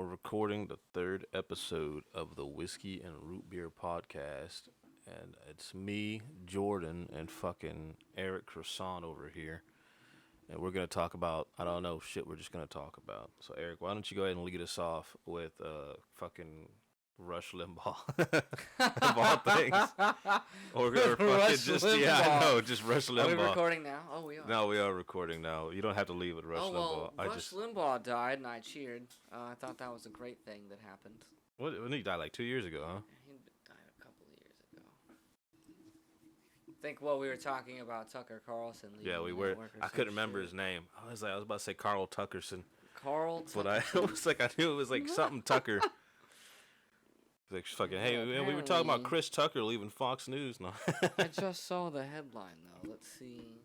we're recording the third episode of the Whiskey and Root Beer podcast. And it's me, Jordan, and fucking Eric Croissant over here. And we're going to talk about, I don't know, shit we're just going to talk about. So, Eric, why don't you go ahead and lead us off with fucking Rush Limbaugh, of all things. Or fucking Rush just, Limbaugh. yeah, I know, just Rush Limbaugh. Are we recording now? Oh, we are. No, we are recording now. You don't have to leave with Rush Limbaugh. Limbaugh. Rush Limbaugh died, and I cheered. I thought that was a great thing that happened. When he died, like 2 years ago, huh? He died a couple of years ago. I think, well, we were talking about Tucker Carlson. Yeah, we were. I couldn't remember his name. I was about to say Carl Tuckerson. Carl Tuckerson. But I knew it was like something Tucker. Like fucking, hey, Yeah, we were talking about Chris Tucker leaving Fox News. No. I just saw the headline, though. Let's see.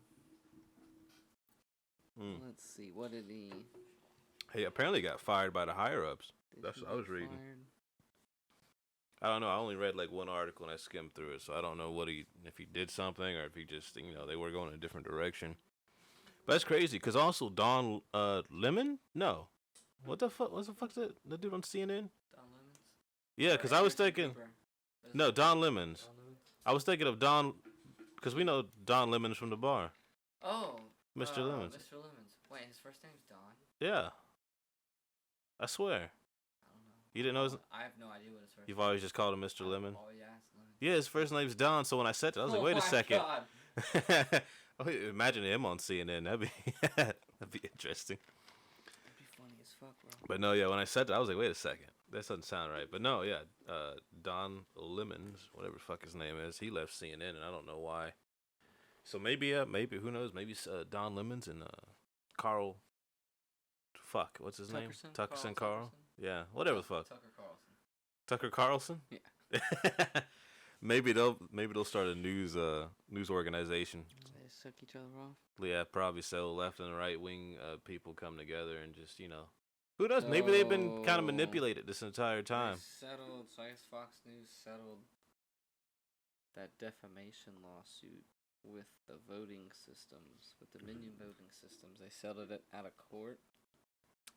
Let's see. What did he... Hey, apparently he got fired by the higher-ups. That's what I was reading. I don't know. I only read like one article and I skimmed through it, so I don't know if he did something or if he just, they were going in a different direction. But that's crazy, because also Don Lemon? No. What the fuck's that dude on CNN? Yeah, because I was thinking... No, Don Lemons. I was thinking of Don... Because we know Don Lemons from the bar. Oh. Mr. Lemons. Mr. Lemons. Wait, his first name's Don? Yeah. I swear. I don't know. You didn't know his... I have no idea what his first You've always just called him Mr. Lemon? Oh, yeah, it's Lemon. Yeah, his first name's Don, so when I said that, I was like, wait a second. God. Oh, imagine him on CNN. That'd be interesting. That'd be funny as fuck, bro. But no, yeah, when I said that, I was like, wait a second. That doesn't sound right. But no, yeah, Don Lemons, whatever the fuck his name is, he left CNN, and I don't know why. So maybe, who knows? Maybe Don Lemons and Carl. Fuck, what's his name? Tuckerson Carl. Yeah, whatever the fuck. Tucker Carlson. Tucker Carlson. Yeah. maybe they'll start a news organization. They suck each other off. Yeah, probably so. Left and right wing people come together and just who knows? Maybe they've been kind of manipulated this entire time. Settled. So I guess Fox News settled that defamation lawsuit with the voting systems, with the minion voting systems. They settled it out of court.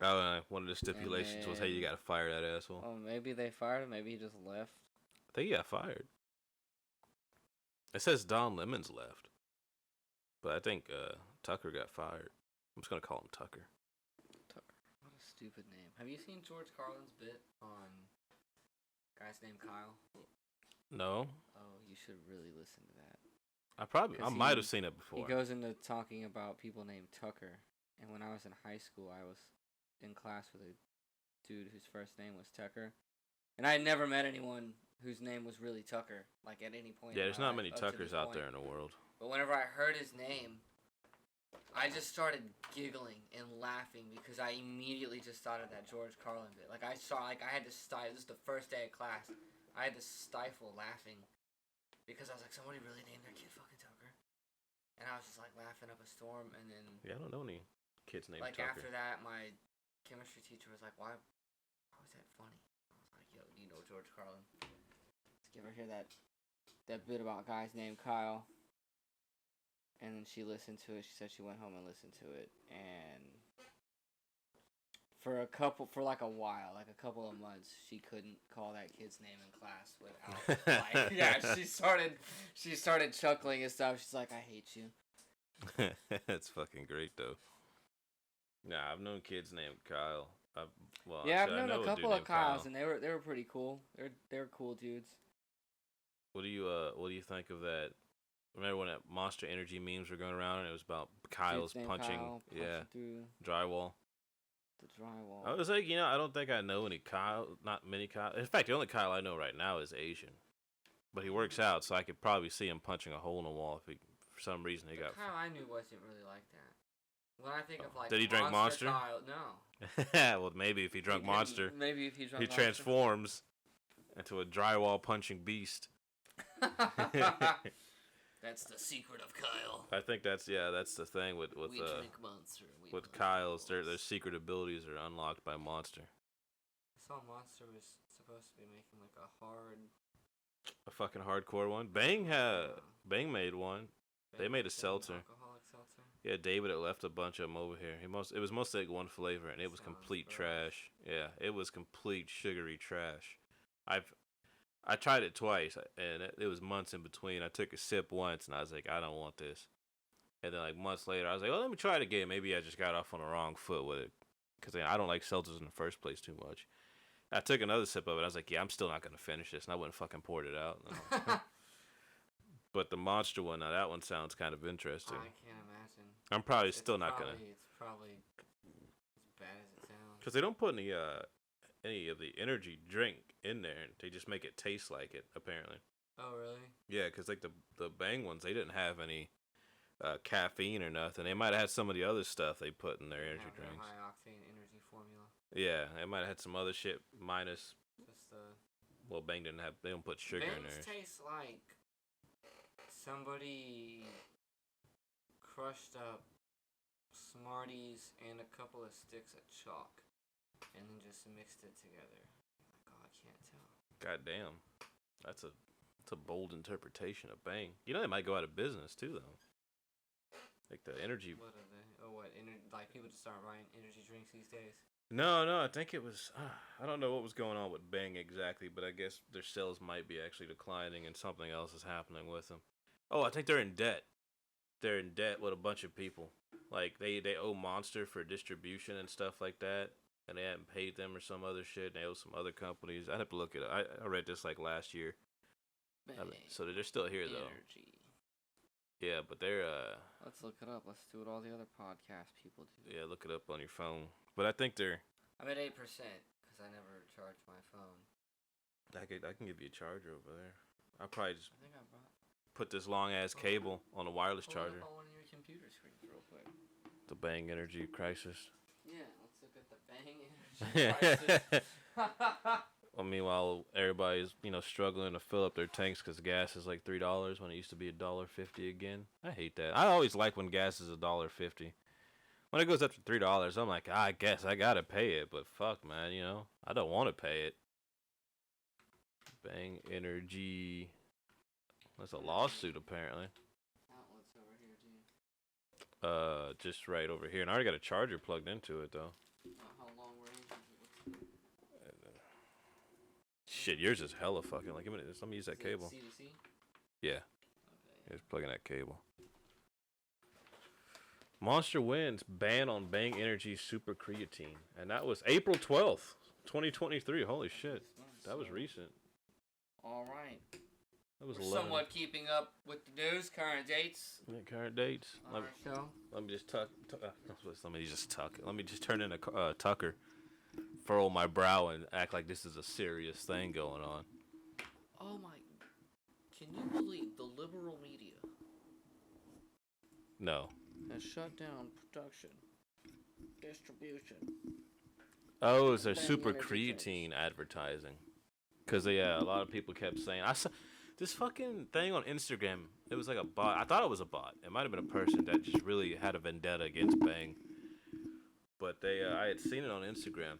Oh, one of the stipulations was, hey, you gotta fire that asshole. Oh, maybe they fired him. Maybe he just left. I think he got fired. It says Don Lemons left, but I think Tucker got fired. I'm just gonna call him Tucker. Tucker. What a stupid name. Have you seen George Carlin's bit on guy's named Kyle? No. Oh, you should really listen to that. I might have seen it before. He goes into talking about people named Tucker, and when I was in high school, I was in class with a dude whose first name was Tucker, and I had never met anyone whose name was really Tucker, like at any point. Yeah, there's not many life, Tuckers out there in the world. But whenever I heard his name, I just started giggling and laughing because I immediately just thought of that George Carlin bit. Like I had to stifle. This is the first day of class. I had to stifle laughing because I was like, somebody really named their kid fucking Tucker, and I was just like laughing up a storm. And then I don't know any kids named like Tucker. after that, my chemistry teacher was like, "Why was that funny?" I was like, "Yo, do you know George Carlin?" Let's give her hear that bit about guys named Kyle. And then she listened to it. She said she went home and listened to it, and for like a while, like a couple of months, she couldn't call that kid's name in class without like, yeah, she started chuckling and stuff. She's like, "I hate you." That's fucking great though. Nah, I've known kids named Kyle. I've known a couple of Kyles, and they were pretty cool. They're cool dudes. What do you think of that? Remember when that Monster Energy memes were going around and it was about Kyle's punching through drywall? The drywall. I was like, I don't think I know any Kyle, not many Kyle. In fact, the only Kyle I know right now is Asian. But he works out, so I could probably see him punching a hole in the wall if for some reason he got... Kyle I knew wasn't really like that. When I think of like... Did he drink Monster? Kyle, no. Well, maybe if he drank Monster. Maybe if he drank Monster. He transforms into a drywall punching beast. That's the secret of Kyle. I think that's the thing with we drink Monster. With Kyle's, their secret abilities are unlocked by Monster. I saw Monster was supposed to be making like a fucking hardcore one. Bang made one. They made a seltzer. Alcoholic seltzer. Yeah, David had left a bunch of them over here. It was mostly like one flavor, and it was complete trash. Yeah, it was complete sugary trash. I tried it twice, and it was months in between. I took a sip once, and I was like, I don't want this. And then like months later, I was like, oh, let me try it again. Maybe I just got off on the wrong foot with it, because I don't like seltzers in the first place too much. I took another sip of it. I was like, yeah, I'm still not gonna finish this, and I wouldn't fucking poured it out. But the Monster one, now that one sounds kind of interesting. I can't imagine. I'm probably still not gonna. It's probably as bad as it sounds. Because they don't put any of the energy drink in there. They just make it taste like it, apparently. Oh, really? Yeah, because like the Bang ones, they didn't have any caffeine or nothing. They might have had some of the other stuff they put in their energy drinks. High octane energy formula. Yeah, they might have had some other shit minus. Just Well, Bang didn't have. They don't put sugar in there. Bangs taste like somebody crushed up Smarties and a couple of sticks of chalk, and then just mixed it together. Like, oh, I can't tell. God damn, that's a bold interpretation of Bang. You know they might go out of business too, though. Like the energy. What are they? Oh, what? Like people just start buying energy drinks these days. No, I think it was. I don't know what was going on with Bang exactly, but I guess their sales might be actually declining, and something else is happening with them. Oh, I think they're in debt. They're in debt with a bunch of people. Like they owe Monster for distribution and stuff like that, and they haven't paid them or some other shit. And they owe some other companies. I'd have to look it up. I read this like last year. So they're still here though. Energy. Yeah, but they're Let's look it up. Let's do what all the other podcast people do. Yeah, look it up on your phone. But I think they're. I'm at 8% because I never charged my phone. I can give you a charger over there. I'll probably just I think I brought. put this long ass cable on a wireless charger. On one of your computer screens real quick. The Bang Energy Crisis. Yeah, let's look at the Bang Energy Crisis. Well, meanwhile, everybody's struggling to fill up their tanks because gas is like $3 when it used to be $1.50 again. I hate that. I always like when gas is $1.50. When it goes up to $3, I'm like, I guess I gotta pay it, but fuck, man, I don't want to pay it. Bang Energy. That's a lawsuit, apparently. Outlets over here, G. Just right over here, and I already got a charger plugged into it though. How long range is it? Shit, yours is hella fucking. Like, let me use that cable. CDC? Yeah. Okay. Just plugging that cable. Monster wins ban on Bang Energy Super Creatine, and that was April 12th, 2023. Holy shit, that was recent. All right. That was We're 11. somewhat keeping up with the news, current dates. Yeah, current dates. On our show. Let me just tuck. Let me just turn in a tucker, furrow my brow, and act like this is a serious thing going on. Oh my! Can you believe the liberal media No. has shut down production, distribution? Oh, it's their Bang Super Energy Creatine advertising. Because, a lot of people kept saying, I saw this fucking thing on Instagram. It was like a bot. I thought it was a bot. It might have been a person that just really had a vendetta against Bang. But I had seen it on Instagram.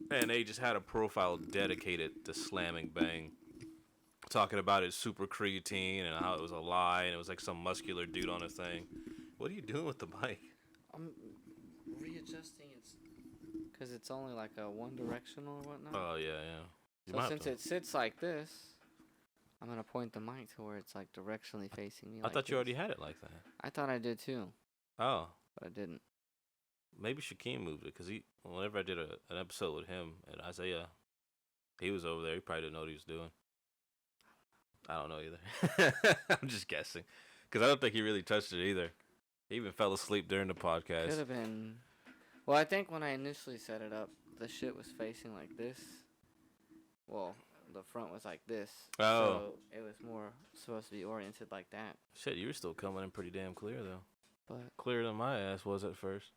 And they just had a profile dedicated to slamming Bang. Talking about his Super Creatine and how it was a lie. And it was like some muscular dude on a thing. What are you doing with the mic? I'm readjusting it because it's only like a one directional or whatnot. Oh, yeah. So since it sits like this, I'm gonna point the mic to where it's like directionally facing me. I thought you already had it like that. I thought I did too. Oh. But I didn't. Maybe Shaquem moved it because whenever I did an episode with him and Isaiah, he was over there. He probably didn't know what he was doing. I don't know either. I'm just guessing because I don't think he really touched it either. He even fell asleep during the podcast. Could have been. Well, I think when I initially set it up, the shit was facing like this. Well, the front was like this. Oh. So it was more supposed to be oriented like that. Shit, you were still coming in pretty damn clear, though. But Clearer than my ass was at first.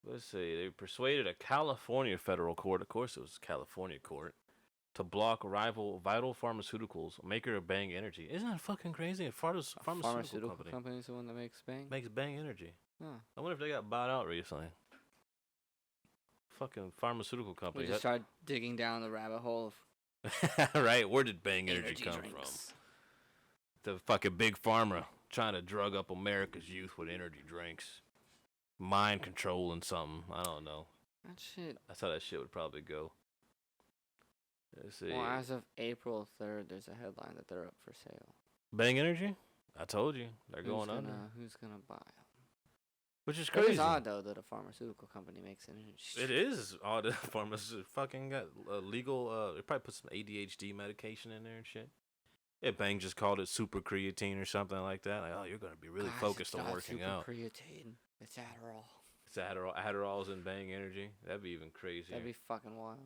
Let's see. They persuaded a California federal court, of course it was a California court, to block rival Vital Pharmaceuticals, maker of Bang Energy. Isn't that fucking crazy? A pharmaceutical company is the one that makes Bang? makes Bang Energy. Huh. I wonder if they got bought out recently. Fucking pharmaceutical company. We just started digging down the rabbit hole of Right, where did Bang Energy come drinks. from? The fucking big pharma. trying to drug up America's youth with energy drinks. Mind controlling something. I don't know. That shit. That's how that shit would probably go. Let's see. Well, as of April 3rd, there's a headline that they're up for sale. Bang Energy? I told you. They're going under. Who's gonna buy them? Which is It crazy. is odd, though, that a pharmaceutical company makes energy. It is odd that pharmacists fucking got legal, they probably put some ADHD medication in there and shit. Yeah, Bang just called it super creatine or something like that. Like, oh, you're going to be really focused on working out. It's not super creatine. It's Adderall. It's Adderall. Adderall's in Bang Energy. That'd be even crazier. That'd be fucking wild.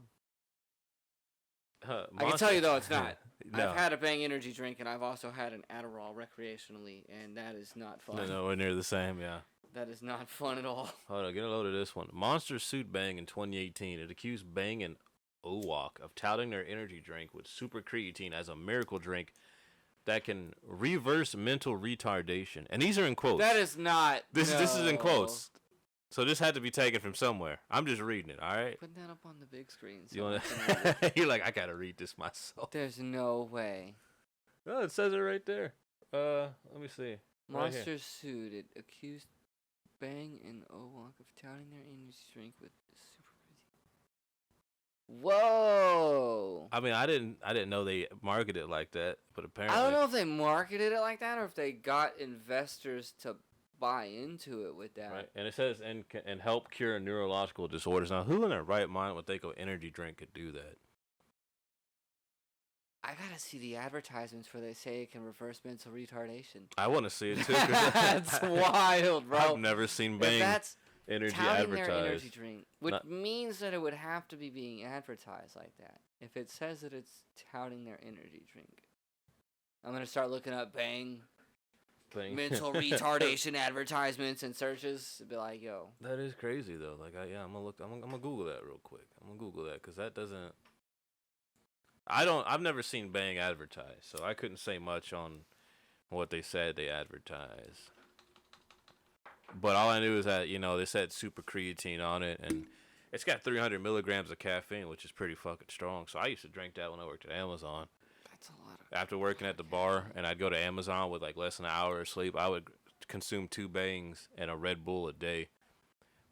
Monster. I can tell you, though, it's not. No. I've had a Bang Energy drink, and I've also had an Adderall recreationally, and that is not fun. No, we're near the same, yeah. That is not fun at all. Hold on, get a load of this one. Monster sued Bang in 2018. It accused Bang and OWOC of touting their energy drink with super creatine as a miracle drink that can reverse mental retardation. And these are in quotes. That is not. This is in quotes. So this had to be taken from somewhere. I'm just reading it, all right? Put that up on the big screen. So You wanna, you're like, I got to read this myself. There's no way. Oh, it says it right there. Let me see. Monster sued. It accused Bang and OWOC of touting their energy drink with super creatine. Whoa! I mean, I didn't know they marketed it like that, but apparently I don't know if they marketed it like that or if they got investors to buy into it with that. Right, and it says and help cure neurological disorders. Now, who in their right mind would think an energy drink could do that? I gotta see the advertisements where they say it can reverse mental retardation. I want to see it too. That's wild, bro. I've never seen Bang that's energy touting advertised. their energy drink, which Not- means that it would have to be being advertised like that. If it says that it's touting their energy drink, I'm gonna start looking up Bang Thing. mental retardation advertisements and searches. To be like, yo, That is crazy though. Like, I'm gonna look. I'm gonna Google that real quick. I'm gonna Google that because that doesn't. I've never seen Bang advertised, so I couldn't say much on what they said they advertised. But all I knew is that, they said super creatine on it, and it's got 300 milligrams of caffeine, which is pretty fucking strong. So I used to drink that when I worked at Amazon. that's a lot of. After working at the bar, and I'd go to Amazon with like less than an hour of sleep, I would consume 2 Bangs and a Red Bull a day.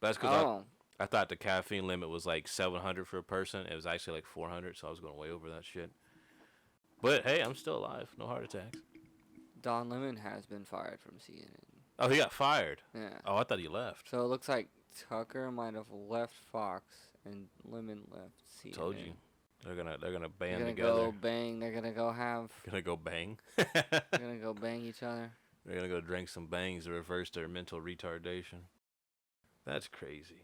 But that's because I thought the caffeine limit was like 700 for a person. It was actually like 400, so I was going way over that shit. But hey, I'm still alive. No heart attacks. Don Lemon has been fired from CNN. Oh, he got fired. Yeah. Oh, I thought he left. So it looks like Tucker might have left Fox and Lemon left CNN. Told you. They're gonna band They're gonna together. go bang. They're gonna go have. Gonna go bang. They're gonna go bang each other. They're gonna go drink some bangs to reverse their mental retardation. That's crazy.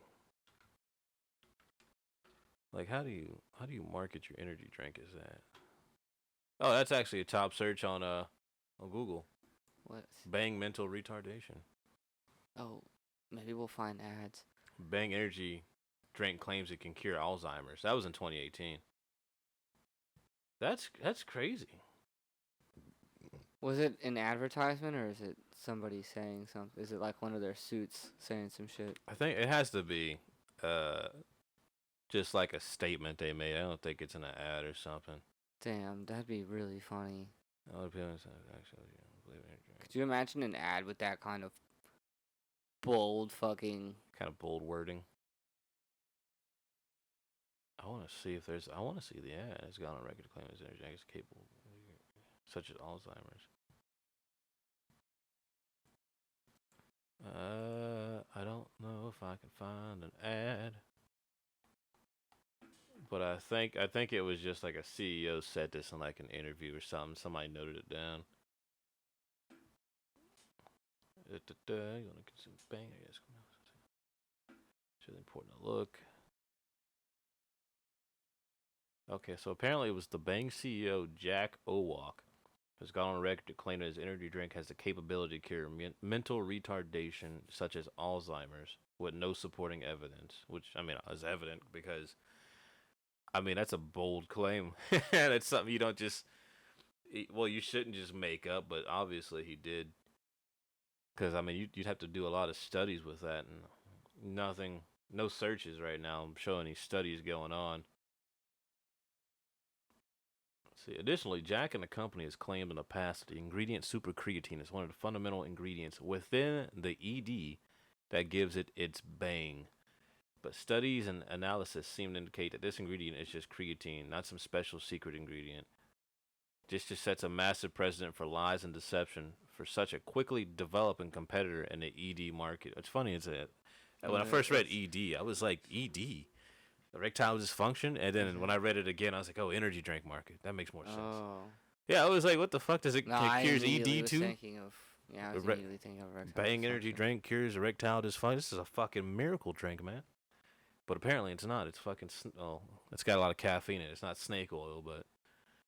Like, how do you market your energy drink? Is that? Oh, that's actually a top search on Google. What? Bang mental retardation. Oh, maybe we'll find ads. Bang energy drink claims it can cure Alzheimer's. That was in 2018. That's crazy. Was it an advertisement or is it somebody saying something? Is it like one of their suits saying some shit? I think it has to be just like a statement they made. I don't think it's in an ad or something. Damn, that'd be really funny. Could you imagine an ad with that kind of bold fucking... Kind of bold wording. I want to see the ad. It's gone on record to claim its energy is capable, such as Alzheimer's. I don't know if I can find an ad. But I think it was just like a CEO said this in like an interview or something. Somebody noted it down. You want to consume Bang? I guess. It's really important to look. Okay, so apparently it was the Bang CEO Jack Owok has gone on record to claim that his energy drink has the capability to cure mental retardation such as Alzheimer's with no supporting evidence. Which, I mean, is evident because, I mean, that's a bold claim. That's something you don't just, well, you shouldn't just make up, but obviously he did. Because, I mean, you'd have to do a lot of studies with that, and no searches right now showing any studies going on. Let's See, additionally, Jack and the company has claimed in the past that the ingredient supercreatine is one of the fundamental ingredients within the ED that gives it its bang. But studies and analysis seem to indicate that this ingredient is just creatine, not some special secret ingredient. This just sets a massive precedent for lies and deception for such a quickly developing competitor in the ED market. What's funny is that when I first read ED, I was like, ED? Erectile dysfunction? And then when I read it again, I was like, oh, energy drink market. That makes more sense. Oh. Yeah, I was like, what the fuck does it cures ED too? I was immediately thinking of erectile Bang dysfunction. energy drink cures erectile dysfunction. This is a fucking miracle drink, man. But apparently it's not. It's fucking, it's got a lot of caffeine in it. It's not snake oil, but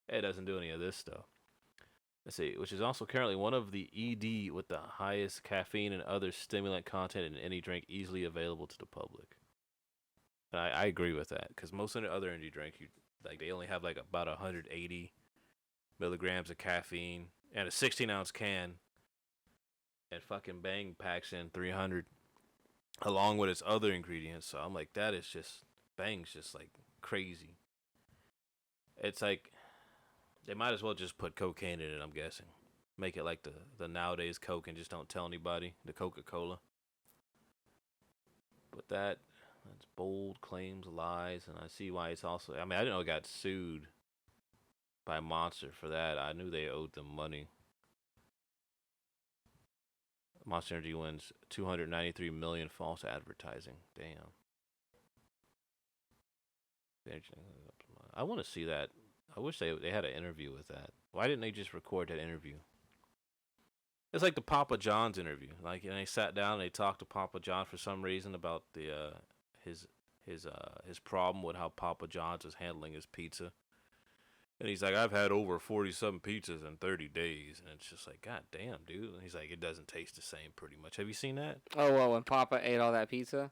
it doesn't do any of this stuff. Let's see, which is also currently one of the ED with the highest caffeine and other stimulant content in any drink easily available to the public. And I agree with that, because most of the other energy drinks, they only have like about 180 milligrams of caffeine and a 16-ounce can, and fucking Bang packs in 300 along with its other ingredients. So I'm like, that is just, Bang's just like crazy. It's like, they might as well just put cocaine in it, I'm guessing. Make it like the nowadays Coke and just don't tell anybody, the Coca-Cola. But that's bold claims, lies, and I see why it's also, I mean, I didn't know it got sued by Monster for that. I knew they owed them money. Monster Energy wins $293 million false advertising. Damn. I want to see that. I wish they had an interview with that. Why didn't they just record that interview? It's like the Papa John's interview. Like, and they sat down and they talked to Papa John for some reason about his problem with how Papa John's was handling his pizza. And he's like, I've had over 40-something pizzas in 30 days. And it's just like, God damn, dude. And he's like, it doesn't taste the same pretty much. Have you seen that? Oh, well, when Papa ate all that pizza?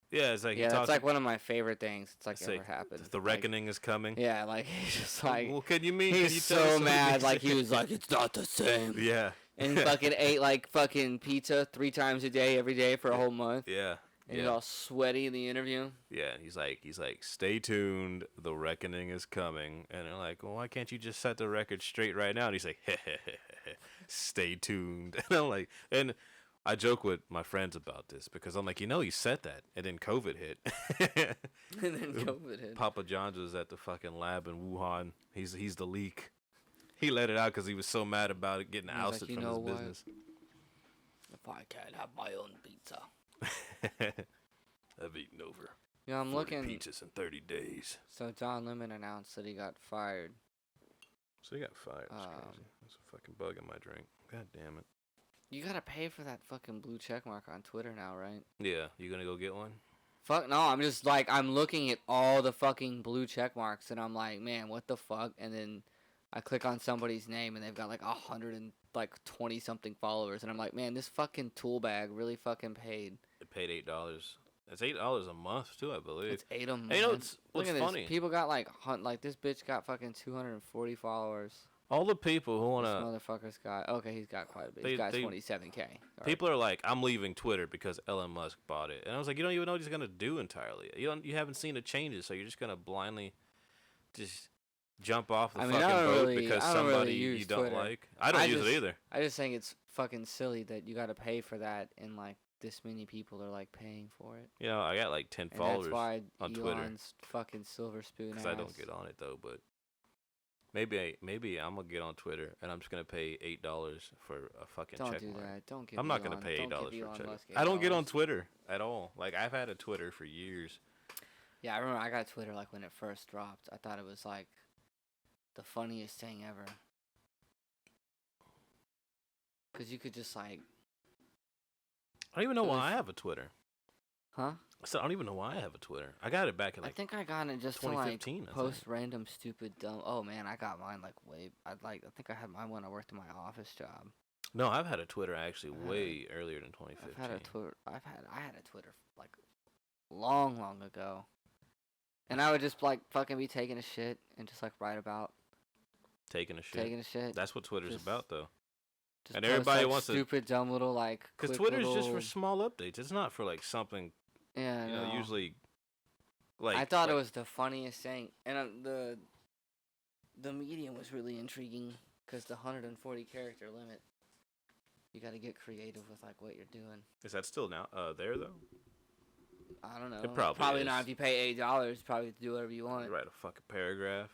Yeah, it's like, that's like one of my favorite things. It's like ever happened. The reckoning is coming. Yeah, like he's just like. Well, can you mean? He's so mad. Like he was like, it's not the same. Yeah. And he fucking ate like fucking pizza 3 times a day, every day for a whole month. Yeah. And he's all sweaty in the interview. Yeah, and he's like, stay tuned. The reckoning is coming. And they're like, well, why can't you just set the record straight right now? And he's like, stay tuned. And I'm like, and I joke with my friends about this because I'm like, you said that, and then COVID hit. And then COVID hit. Papa John's was at the fucking lab in Wuhan. He's the leak. He let it out because he was so mad about it getting ousted from his business. If I can't have my own pizza. I've eaten over. Yeah, I'm looking. Pizzas in 30 days. So Don Lemon announced that he got fired. So he got fired. That's crazy. There's a fucking bug in my drink. God damn it. You gotta pay for that fucking blue check mark on Twitter now, right? Yeah, you gonna go get one? Fuck no, I'm just like, I'm looking at all the fucking blue check marks and I'm like, man, what the fuck? And then I click on somebody's name and they've got like 120 something followers and I'm like, man, this fucking tool bag really fucking paid. It paid $8. It's $8 a month too, I believe. It's $8 a month. Hey, what's funny? This. People got like this bitch got fucking 240 followers. All the people who wanna. This motherfucker's got. Okay, he's got quite a bit. He's got 27K. People are like, I'm leaving Twitter because Elon Musk bought it, and I was like, you don't even know what he's gonna do entirely. You haven't seen the changes, so you're just gonna blindly just jump off the fucking boat because somebody you don't Twitter. like. I don't use it either. I just think it's fucking silly that you got to pay for that, and like this many people are like paying for it. You know, I got like 10 and followers that's why on Elon's Twitter. Fucking silver spoon. Because I don't get on it though, but. Maybe I'm gonna get on Twitter and I'm just gonna pay $8 for a fucking check mark. Don't do that. Don't give. I'm not gonna pay $8 for a check mark. I don't get on Twitter at all. Like I've had a Twitter for years. Yeah, I remember I got Twitter like when it first dropped. I thought it was like the funniest thing ever. Cause you could just like. I don't even know why I have a Twitter. Huh? So I don't even know why I have a Twitter. I got it back in like. I think I got it just to like post random stupid dumb. Oh man, I got mine like way. I think I had mine when I worked in my office job. No, I've had a Twitter actually way earlier than 2015. I had a Twitter like long ago, and I would just like fucking be taking a shit and just like write about taking a shit. That's what Twitter's about though. And everybody wants stupid dumb little like. Because Twitter's just for small updates. It's not for like something. Yeah, you know, usually, like I thought it was the funniest thing, and The medium was really intriguing because the 140 character limit. You got to get creative with like what you're doing. Is that still now there though? I don't know. It probably is. Not. If you pay $8, probably do whatever you want. You write a fucking paragraph,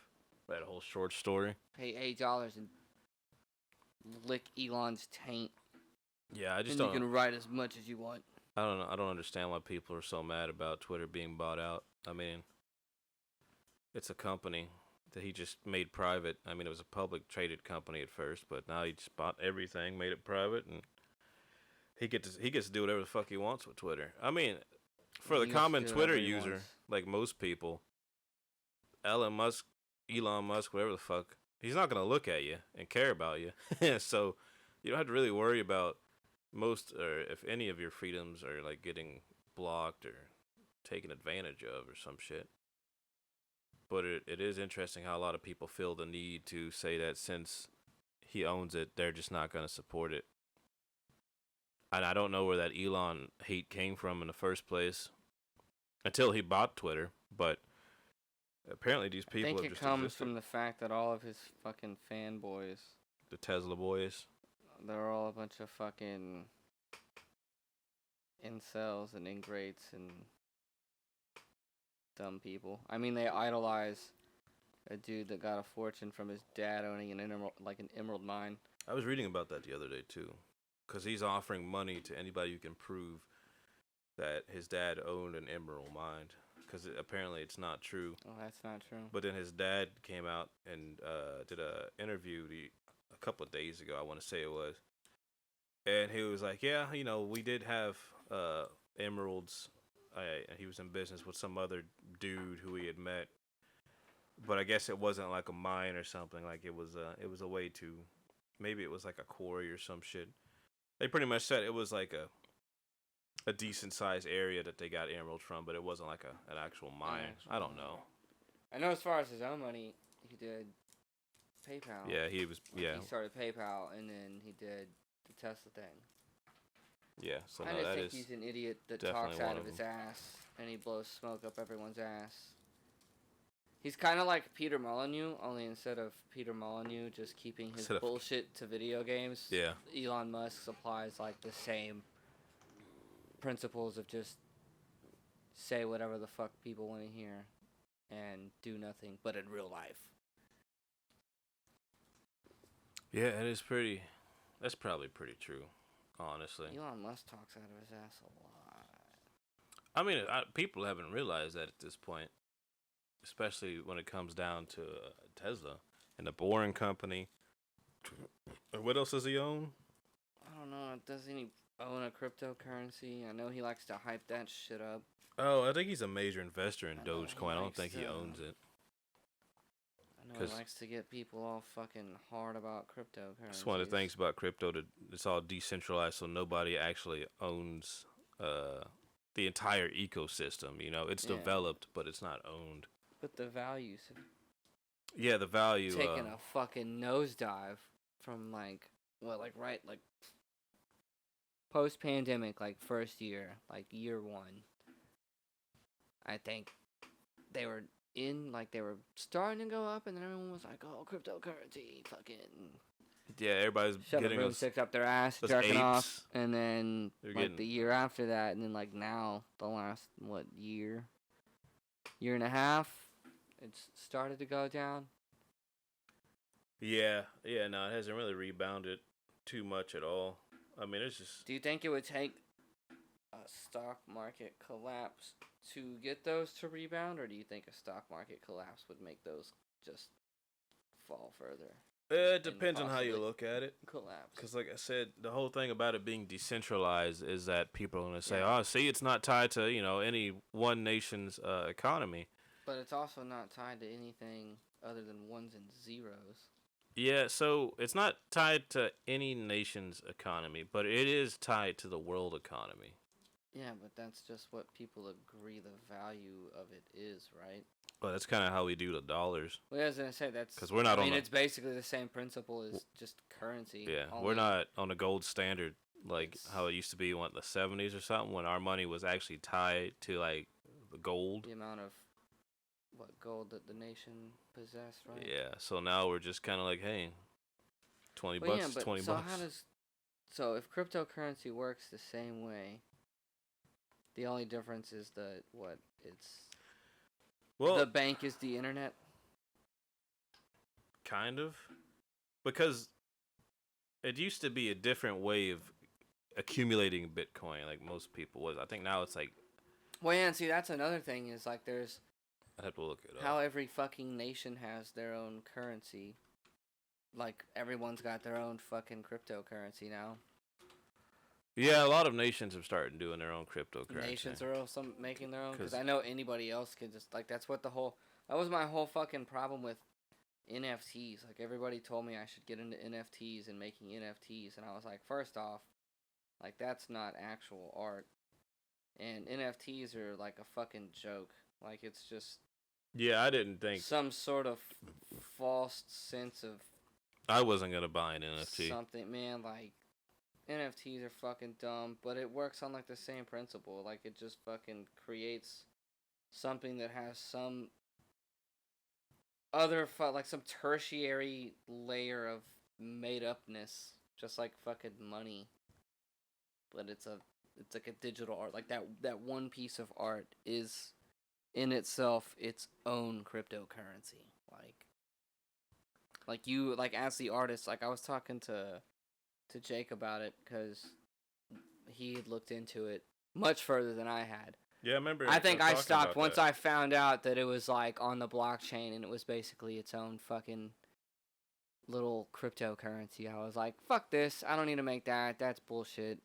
write a whole short story. Pay $8 and lick Elon's taint. Yeah, I just don't. don't. You can write as much as you want. I don't know. I don't understand why people are so mad about Twitter being bought out. I mean, it's a company that he just made private. I mean, it was a public traded company at first, but now he just bought everything, made it private, and he gets to do whatever the fuck he wants with Twitter. I mean, for the common Twitter user, like most people, Elon Musk, whatever the fuck, he's not gonna look at you and care about you. So you don't have to really worry about most or if any of your freedoms are like getting blocked or taken advantage of or some shit. But it is interesting how a lot of people feel the need to say that since he owns it, they're just not going to support it. And I don't know where that Elon hate came from in the first place until he bought Twitter. But apparently these people have just I think it comes existed. from the fact that all of his fucking fanboys, The Tesla boys. they're all a bunch of fucking incels and ingrates and dumb people. I mean, they idolize a dude that got a fortune from his dad owning an emerald mine. I was reading about that the other day too, because he's offering money to anybody who can prove that his dad owned an emerald mine. Because apparently it's not true. Oh, that's not true. But then his dad came out and did a interview a couple of days ago, I want to say it was, and he was like, "Yeah, you know, we did have emeralds. He was in business with some other dude who he had met, but I guess it wasn't like a mine or something. Like it was a way to, maybe it was like a quarry or some shit. They pretty much said it was like a decent sized area that they got emeralds from, but it wasn't like an actual mine. I don't know. I know as far as his own money, he did PayPal. Yeah, he was. Yeah, he started PayPal and then he did the Tesla thing. Yeah, so I no, just that think is he's an idiot that definitely talks out one of of his them. ass and he blows smoke up everyone's ass. He's kind of like Peter Molyneux, only instead of Peter Molyneux just keeping his bullshit to video games, Yeah. Elon Musk applies like the same principles of just say whatever the fuck people want to hear and do nothing but in real life. Yeah, it is pretty. That's probably pretty true, honestly. Elon Musk talks out of his ass a lot. I mean, people haven't realized that at this point, especially when it comes down to Tesla and the Boring Company. What else does he own? I don't know. Doesn't he own a cryptocurrency? I know he likes to hype that shit up. Oh, I think he's a major investor in Dogecoin. I don't likes think he to- owns it. I know he likes to get people all fucking hard about cryptocurrency. That's one of the things about crypto, that it's all decentralized, so nobody actually owns the entire ecosystem. You know, it's developed, but it's not owned. But the values have Yeah, the value. taken a fucking nosedive from post-pandemic, like first year, like year one. I think they were starting to go up, and then everyone was like, "Oh, cryptocurrency, fucking." Yeah, everybody's Shoving getting broomsticks up their ass, those jerking apes. off, and then They're like getting- the year after that, and then like now, the last year and a half, it's started to go down. Yeah, no, it hasn't really rebounded too much at all. I mean, it's just. Do you think it would take a stock market collapse to get those to rebound, or do you think a stock market collapse would make those just fall further? It depends on how you possibly look at it. Collapse. Because, like I said, the whole thing about it being decentralized is that people are going to say, "Oh, see, it's not tied to any one nation's economy." But it's also not tied to anything other than ones and zeros. Yeah, so it's not tied to any nation's economy, but it is tied to the world economy. Yeah, but that's just what people agree the value of it is, right? Well, that's kind of how we do the dollars. Well, I was gonna say that's 'Cause we're not I on mean, a- it's basically the same principle as just currency. Yeah, only we're not on a gold standard like It's- how it used to be in the 70s or something, when our money was actually tied to like the gold. the amount of gold that the nation possessed, right? Yeah. So now we're just kind of like, hey, 20 Well, bucks yeah, is but 20 so bucks. so if cryptocurrency works the same way, the only difference is Well, the bank is the internet. kind of, because it used to be a different way of accumulating Bitcoin, like most people was. I think now it's like, Well, yeah, and see, that's another thing is like there's I have to look it how up. every fucking nation has their own currency. Like everyone's got their own fucking cryptocurrency now. Yeah, a lot of nations have started doing their own cryptocurrency. Nations are also making their own because I know anybody else can just like that was my whole fucking problem with NFTs. Like everybody told me I should get into NFTs and making NFTs, and I was like, first off, like that's not actual art, and NFTs are like a fucking joke. Like it's just Yeah, I didn't think some sort of false sense of I wasn't gonna buy an NFT. something, man. Like NFTs are fucking dumb, but it works on like the same principle. Like it just fucking creates something that has some other like some tertiary layer of made upness, just like fucking money. But it's like a digital art. Like that one piece of art is in itself its own cryptocurrency. Like you like as the artist, like I was talking to Jake about it because he had looked into it much further than I had. Yeah, I remember. I think I stopped once that. I found out that it was like on the blockchain and it was basically its own fucking little cryptocurrency. I was like, fuck this. I don't need to make that. That's bullshit.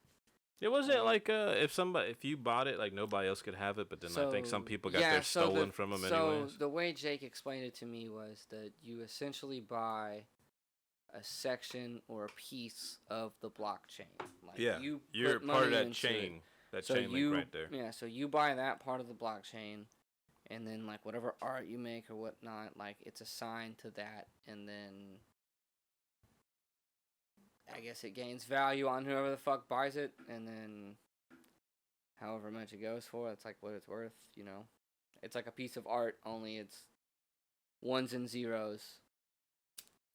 It wasn't like if you bought it, like nobody else could have it, but then I think some people got theirs stolen from them anyways. So the way Jake explained it to me was that you essentially buy a section or a piece of the blockchain. Like Yeah, you're put part of money that into chain. it. That So chain link right there. Yeah, so you buy that part of the blockchain, and then like whatever art you make or whatnot, like it's assigned to that, and then I guess it gains value on whoever the fuck buys it, and then however much it goes for, it's like what it's worth, you know. It's like a piece of art, only it's ones and zeros.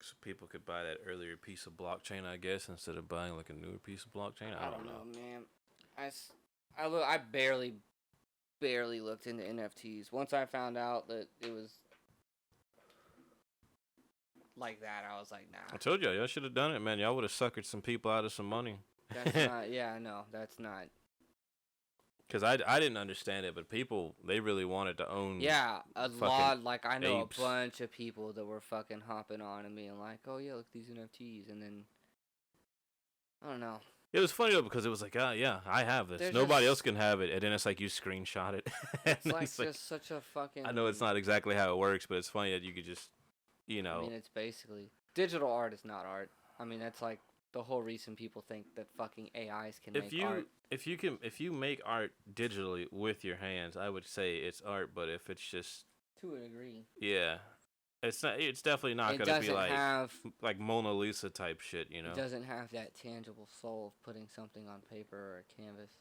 So people could buy that earlier piece of blockchain, I guess, instead of buying like a newer piece of blockchain. I don't know, man. I barely looked into NFTs. Once I found out that it was like that, I was like, nah. I told y'all should have done it, man. Y'all would have suckered some people out of some money. That's not. Yeah, no, that's not. Because I didn't understand it, but people, they really wanted to own. Yeah, a lot. Like I know apes. a bunch of people that were fucking hopping on and being like, "Oh yeah, look at these NFTs," and then I don't know. It was funny though because it was like, yeah, I have this. They're Nobody just- else can have it, and then it's like you screenshot it. It's And like it's just such a fucking. I know it's not exactly how it works, but it's funny that you could just, you know. I mean, it's basically digital art is not art. I mean, that's like the whole reason people think that fucking AIs can make art. If you make art digitally with your hands, I would say it's art. But if it's just To a degree. yeah, it's not. It's definitely not It gonna be doesn't like have. Mona Lisa type shit, you know. It doesn't have that tangible soul of putting something on paper or a canvas.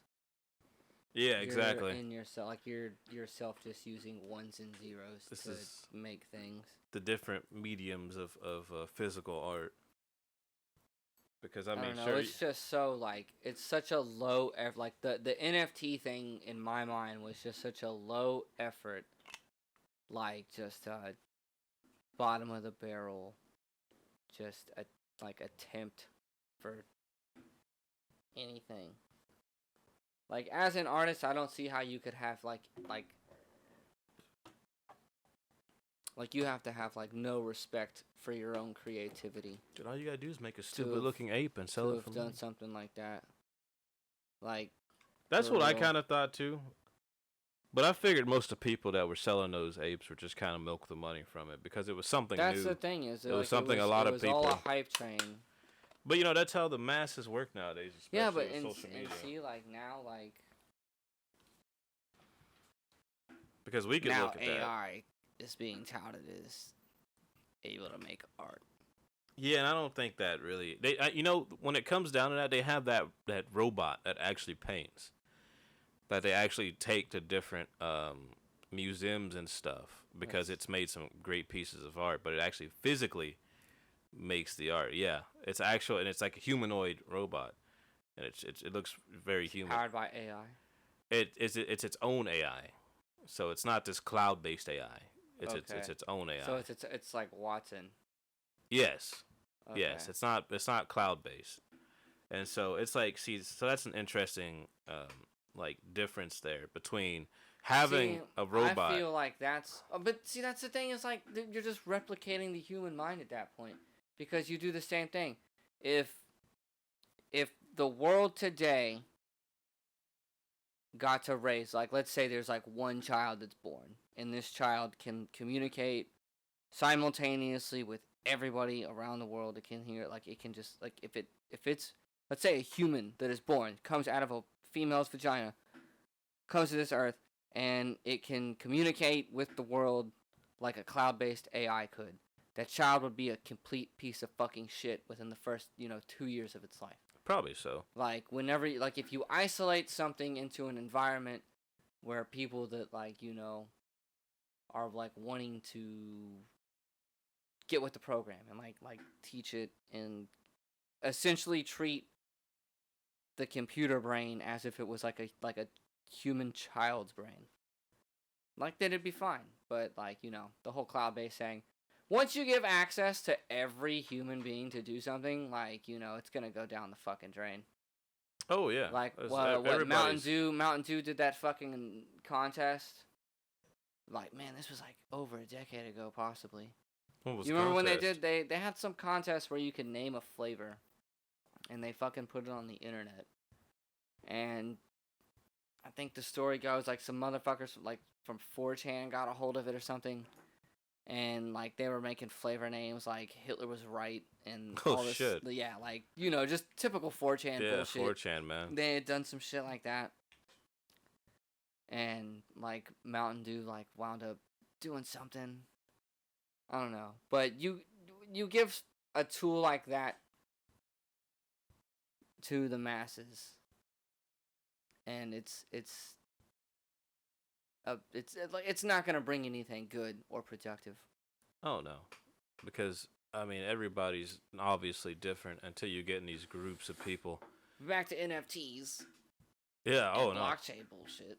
Yeah, exactly. In yourself, like you're yourself just using ones and zeros This to is make things. the different mediums of physical art. Because I I mean, don't know. sure. It's just so like it's such a low effort. Like the NFT thing in my mind was just such a low effort, like just bottom of the barrel, just a like attempt for anything. Like as an artist, I don't see how you could have like you have to have like no respect for your own creativity. Dude, all you gotta do is make a stupid looking ape and sell to it have for done money. something like that. Like That's for what I real. kind of thought too. But I figured most of the people that were selling those apes were just kind of milk the money from it because it was something that's new. the thing is It was something a lot of it was all people- a hype train. But you know that's how the masses work nowadays, especially Yeah, but with social media. and see like now like Because we could now look at that. AI is being touted as able to make art. Yeah, and I don't think that really. You know, when it comes down to that, they have that robot that actually paints. That they actually take to different museums and stuff, because it's made some great pieces of art, but it actually physically makes the art. Yeah, it's actual, and it's like a humanoid robot, and it looks very human. Powered by AI. It's its own AI, so it's not this cloud-based AI. It's its own AI. So it's like Watson. Yes. Okay. Yes, it's not cloud-based. And so it's like, so that's an interesting like difference there between having a robot. I feel like that's that's the thing, is like you're just replicating the human mind at that point, because you do the same thing. If the world today got to raise, like, let's say there's like one child that's born, and this child can communicate simultaneously with everybody around the world. It can hear, like, it can just, like, if it's, let's say, a human that is born, comes out of a female's vagina, comes to this earth, and it can communicate with the world like a cloud-based AI could. That child would be a complete piece of fucking shit within the first, 2 years of its life. Probably so. Like, whenever, like, if you isolate something into an environment where people that, like, are, like, wanting to get with the program and, like teach it and essentially treat the computer brain as if it was like a human child's brain, like, then it'd be fine. But, like, the whole cloud-based thing, once you give access to every human being to do something, like, it's gonna go down the fucking drain. Oh yeah. Like, what Mountain Dew did that fucking contest. Like, man, this was like over a decade ago, possibly. What was you remember when they had some contest where you could name a flavor, and they fucking put it on the internet, and I think the story goes, like, some motherfuckers like from 4chan got a hold of it or something. And, like, they were making flavor names like Hitler was right and all this. Shit. Yeah, like, just typical 4chan bullshit. Yeah, 4chan, man. They had done some shit like that. And, like, Mountain Dew, like, wound up doing something. I don't know. But you give a tool like that to the masses, and it's not gonna bring anything good or productive. Oh no, because I mean everybody's obviously different until you get in these groups of people. Back to NFTs. Yeah. And blockchain bullshit.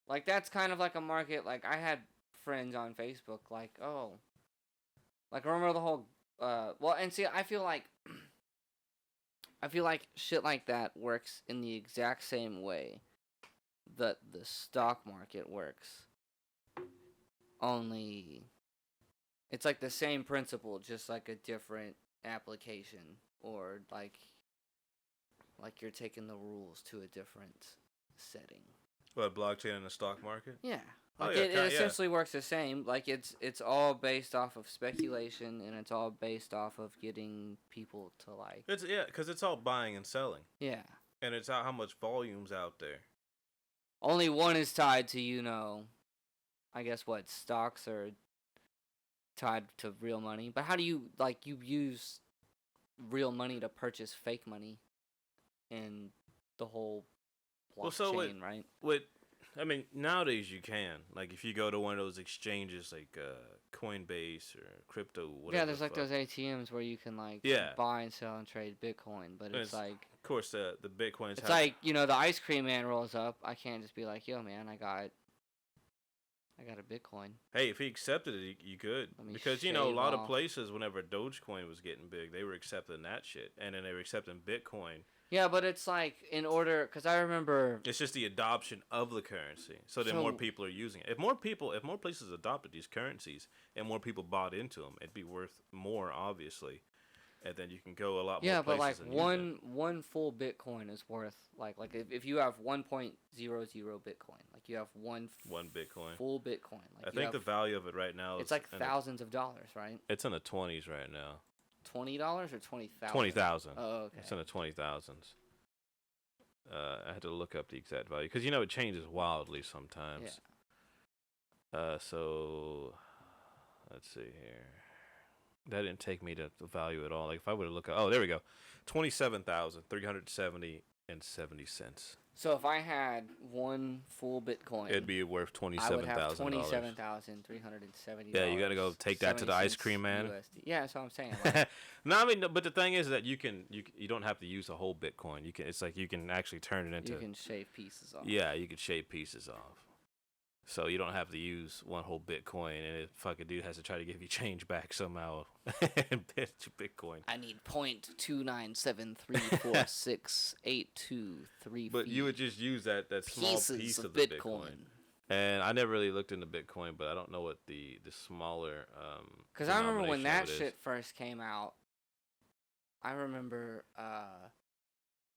Like, that's kind of like a market. Like, I had friends on Facebook. Like, remember the whole. And see, I feel like shit like that works in the exact same way that the stock market works. Only it's like the same principle, just like a different application, or like you're taking the rules to a different setting. What, blockchain in the stock market? Yeah. Like, it essentially works the same. Like, it's all based off of speculation, and it's all based off of getting people to, like... because it's all buying and selling. Yeah. And it's how much volume's out there. Only one is tied to, I guess, what, stocks are tied to real money. But how do you, like, you use real money to purchase fake money in the whole blockchain, right? I mean, nowadays you can. Like, if you go to one of those exchanges like Coinbase or crypto, whatever. Yeah, there's like those ATMs where you can, like, buy and sell and trade Bitcoin, but it's like... Of course, the Bitcoins... It's like, the ice cream man rolls up. I can't just be like, yo, man, I got a Bitcoin. Hey, if he accepted it, you could. Because, a lot of places, whenever Dogecoin was getting big, they were accepting that shit. And then they were accepting Bitcoin. Yeah, but it's like, in order, because I remember... It's just the adoption of the currency. So then more people are using it. If more places adopted these currencies and more people bought into them, it'd be worth more, obviously. And then you can go a lot more places. Yeah, but like one full Bitcoin is worth, like if you have 1.00 Bitcoin, like you have one Bitcoin. Full Bitcoin. Like, I think the value of it right now it's like thousands of dollars, right? It's in the 20s right now. $20 or 20,000? 20,000. Oh, okay. It's in the 20,000s. I had to look up the exact value because it changes wildly sometimes. Yeah. So let's see here. That didn't take me to the value at all. Like, if I would have looked at, there we go, 27,370 So if I had one full Bitcoin, it'd be worth $27,000. I would have $27,370. Yeah, you gotta go take that to the ice cream man. USD. Yeah, that's what I'm saying. Like, no, I mean, but the thing is that you don't have to use a whole Bitcoin. It's like you can actually turn it into. You can shave pieces off. Yeah, you can shave pieces off. So you don't have to use one whole Bitcoin, and it fucking dude has to try to give you change back somehow. Bitcoin. I need .297346823. But you would just use that small piece of the Bitcoin. And I never really looked into Bitcoin, but I don't know what the smaller. Because I remember when that shit first came out. I remember I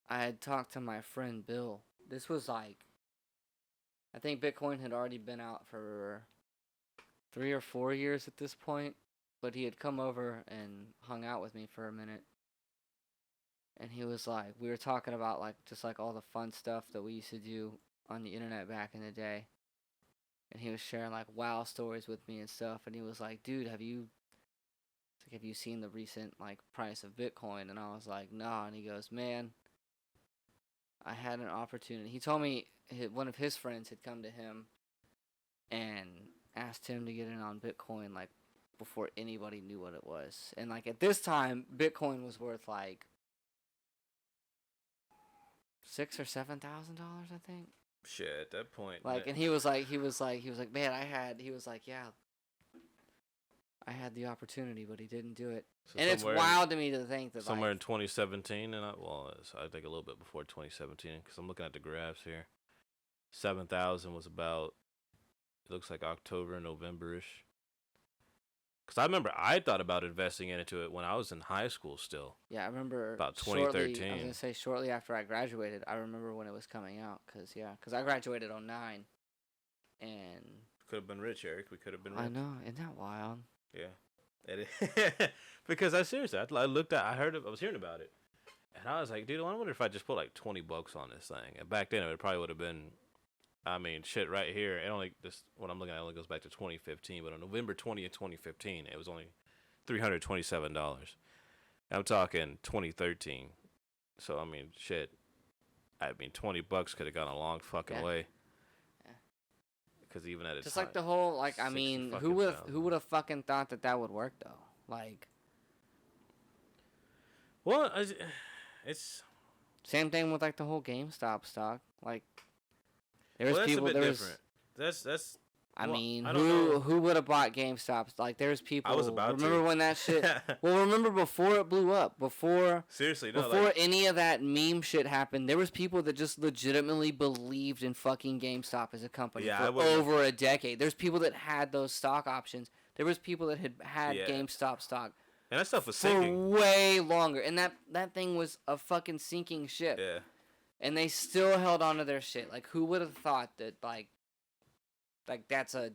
had talked to my friend Bill. This was like. I think Bitcoin had already been out for 3 or 4 years at this point, but he had come over and hung out with me for a minute. And he was like, we were talking about like just like all the fun stuff that we used to do on the internet back in the day. And he was sharing like WoW stories with me and stuff. And he was like, dude, have you seen the recent like price of Bitcoin? And I was like, nah. And he goes, man, I had an opportunity. He told me one of his friends had come to him and asked him to get in on Bitcoin like before anybody knew what it was. And like at this time, Bitcoin was worth like $6,000 or $7,000, I think. Shit, at that point. Like, and he was like, man, I had the opportunity, but he didn't do it. So and it's wild to me to think that somewhere in 2017, and I think a little bit before 2017, because I'm looking at the graphs here. 7,000 was about, it looks like October, November-ish. Because I remember I thought about investing into it when I was in high school still. Yeah, I remember. About 2013. I was going to say shortly after I graduated, I remember when it was coming out. Because I graduated 2009. And. Could have been rich, Eric. We could have been rich. I know. Isn't that wild? Yeah. Because I was hearing about it. And I was like, dude, I wonder if I just put like $20 on this thing. And back then it probably would have been, I mean, shit right here. It only, what I'm looking at only goes back to 2015. But on November 20th, 2015, it was only $327. I'm talking 2013. So, I mean, shit. I mean, $20 could have gone a long fucking way. Because even at its just like the whole, like, I mean, who would have fucking thought that would work, though? Like. Well, it's. Same thing with, like, the whole GameStop stock. Like. There's that's people. A bit different. That's. I mean, who would have bought GameStop? Like, there's people. I was about remember when that shit. Well, remember before it blew up, before any of that meme shit happened, there was people that just legitimately believed in fucking GameStop as a company for over a decade. There's people that had those stock options. There was people that had GameStop stock. And that stuff was sinking for way longer, and that thing was a fucking sinking ship. Yeah. And they still held on to their shit. Like, who would have thought that like that's a.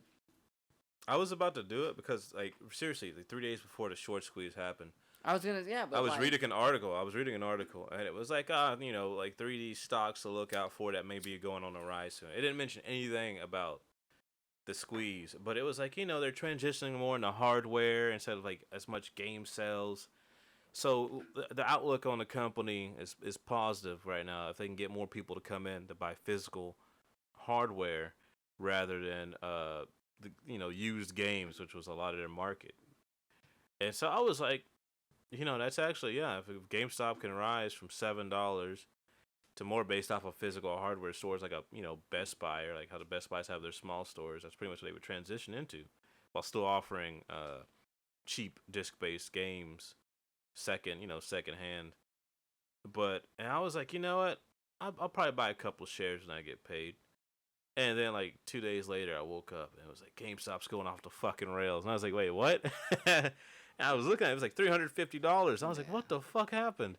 I was about to do it because, like, seriously, like 3 days before the short squeeze happened. But I was reading an article. And it was like, like 3D stocks to look out for that may be going on the rise soon. It didn't mention anything about the squeeze, but it was like, they're transitioning more into hardware instead of like as much game sales. So the outlook on the company is positive right now. If they can get more people to come in to buy physical hardware rather than used games, which was a lot of their market. And so I was like, that's actually, if GameStop can rise from $7 to more based off of physical hardware stores like a Best Buy, or like how the Best Buys have their small stores, that's pretty much what they would transition into, while still offering cheap disc-based games secondhand. And I was like, you know what? I'll probably buy a couple shares when I get paid. And then, like, 2 days later, I woke up, and it was like, GameStop's going off the fucking rails. And I was like, wait, what? And I was looking at it, was like $350. I was like, what the fuck happened?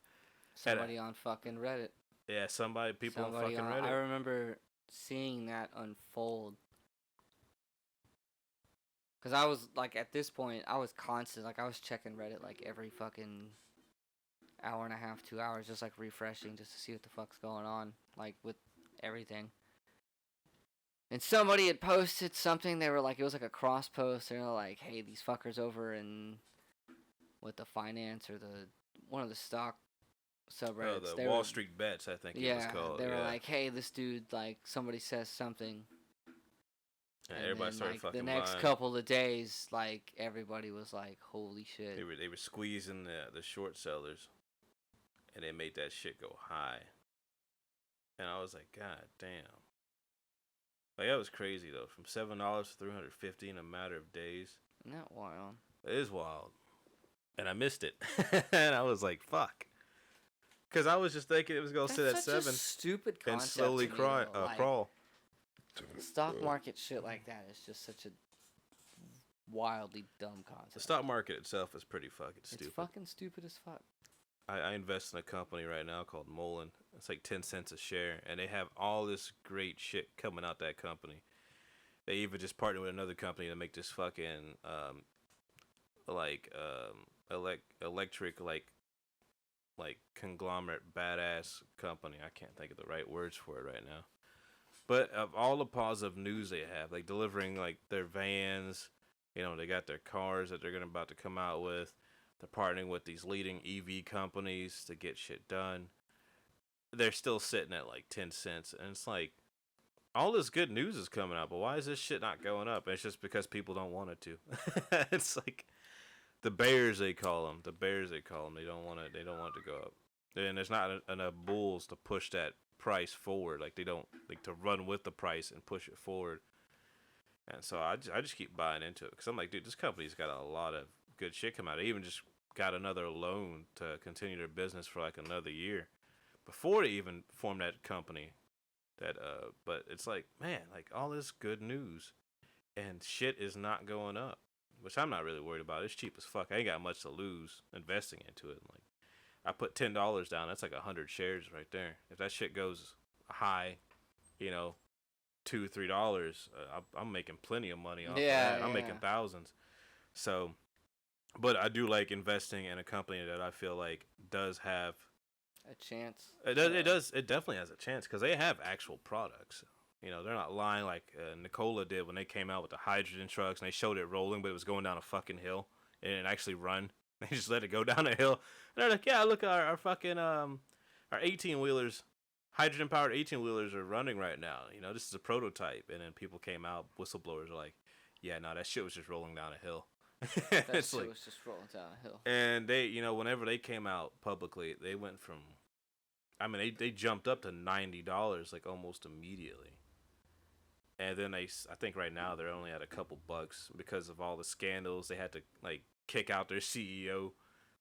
Somebody on fucking Reddit. Yeah, people on fucking Reddit. I remember seeing that unfold. Because I was, like, at this point, I was constant. Like, I was checking Reddit, like, every fucking hour and a half, 2 hours, just, like, refreshing just to see what the fuck's going on, like, with everything. And somebody had posted something. They were like, it was like a cross post. They were like, hey, these fuckers over in with the finance or one of the stock subreddits. The Wall Street Bets, I think it was called. They were like, hey, this dude, like, somebody says something. And everybody then, started like, fucking the next buying. couple of days, like, everybody was like, holy shit. They were squeezing the short sellers, and they made that shit go high. And I was like, God damn. Like, that was crazy, though. From $7 to $350 in a matter of days. Isn't that wild? It is wild. And I missed it. And I was like, fuck. Because I was just thinking it was going to sit at 7. That's such a stupid concept and slowly to me, though. crawl. Stock market shit like that is just such a wildly dumb concept. The stock market itself is pretty fucking stupid. It's fucking stupid as fuck. I invest in a company right now called Mullen. It's like 10 cents a share, and they have all this great shit coming out that company. They even just partnered with another company to make this fucking electric like conglomerate badass company. I can't think of the right words for it right now. But of all the positive news they have, like delivering like their vans, they got their cars that they're about to come out with. They're partnering with these leading EV companies to get shit done. They're still sitting at like 10 cents. And it's like, all this good news is coming out, but why is this shit not going up? And it's just because people don't want it to. It's like the bears, they call them. They don't want it to go up. And there's not enough bulls to push that price forward. Like, they don't like to run with the price and push it forward. And so I just keep buying into it. Because I'm like, dude, this company's got a lot of good shit come out. They even just got another loan to continue their business for like another year before they even formed that company. But it's like, man, like all this good news and shit is not going up, which I'm not really worried about. It's cheap as fuck. I ain't got much to lose investing into it. Like, I put $10 down. That's like 100 shares right there. If that shit goes high, $2-3, I'm making plenty of money off that. I'm making thousands. So, but I do like investing in a company that I feel like does have a chance. It definitely has a chance because they have actual products. They're not lying like Nikola did when they came out with the hydrogen trucks and they showed it rolling, but it was going down a fucking hill and it actually run. They just let it go down a hill. And they're like, yeah, look, our fucking our 18-wheelers, hydrogen powered 18-wheelers are running right now. This is a prototype. And then people came out, whistleblowers are like, yeah, no, that shit was just rolling down a hill. That shit was just rolling down a hill. And they, whenever they came out publicly, they went from, they jumped up to $90 like almost immediately. And then I think right now they're only at a couple bucks because of all the scandals. They had to like kick out their CEO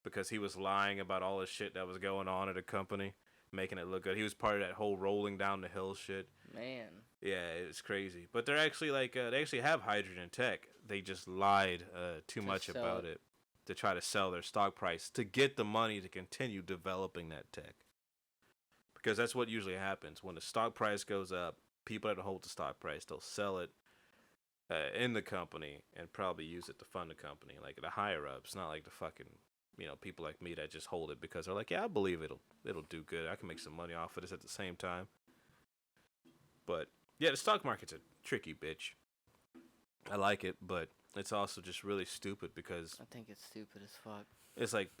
because he was lying about all the shit that was going on at a company, making it look good. He was part of that whole rolling down the hill shit. Man. Yeah, it's crazy. But they're actually like, they actually have hydrogen tech. They just lied too much about it to try to sell their stock price to get the money to continue developing that tech. Because that's what usually happens. When the stock price goes up, people that hold the stock price, they'll sell it in the company and probably use it to fund the company. Like the higher ups, not like the fucking, people like me that just hold it because they're like, yeah, I believe it'll do good. I can make some money off of this at the same time. But yeah, the stock market's a tricky bitch. I like it, but it's also just really stupid because I think it's stupid as fuck. It's like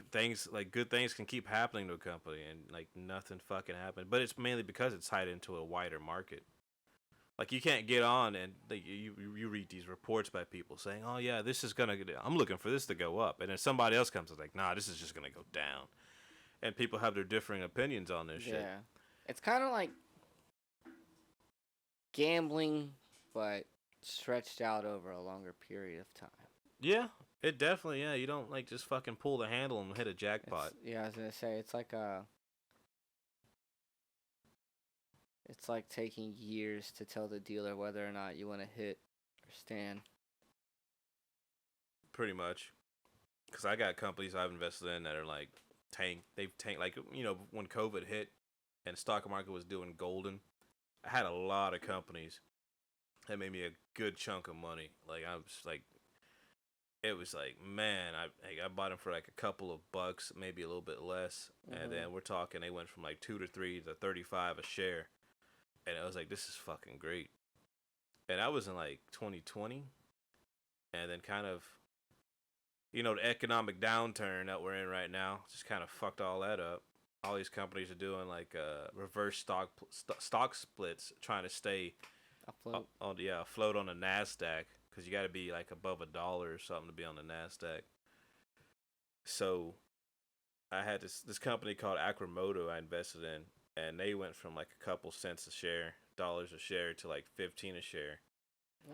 good things can keep happening to a company and like nothing fucking happened. But it's mainly because it's tied into a wider market. Like you can't get on and you read these reports by people saying, oh yeah, this is gonna, I'm looking for this to go up, and then somebody else comes and like, nah, this is just gonna go down, and people have their differing opinions on this shit. Yeah, it's kind of like gambling, but stretched out over a longer period of time. Yeah, it definitely, yeah. You don't like just fucking pull the handle and hit a jackpot. I was gonna say it's like taking years to tell the dealer whether or not you want to hit or stand. Pretty much, because I got companies I've invested in that are like they've tanked. Like when COVID hit and the stock market was doing golden, I had a lot of companies that made me a good chunk of money. Like I was like, it was like, man, I bought them for like a couple of bucks, maybe a little bit less, and then we're talking they went from like 2 to 3 to 35 a share, and I was like, this is fucking great. And I was in like 2020, and then kind of, the economic downturn that we're in right now just kind of fucked all that up. all these companies are doing like reverse stock splits, trying to stay afloat on the Nasdaq, because you got to be like above $1 or something to be on the Nasdaq. So I had this company called Acromoto I invested in, and they went from like a couple cents a share, dollars a share, to like 15 a share.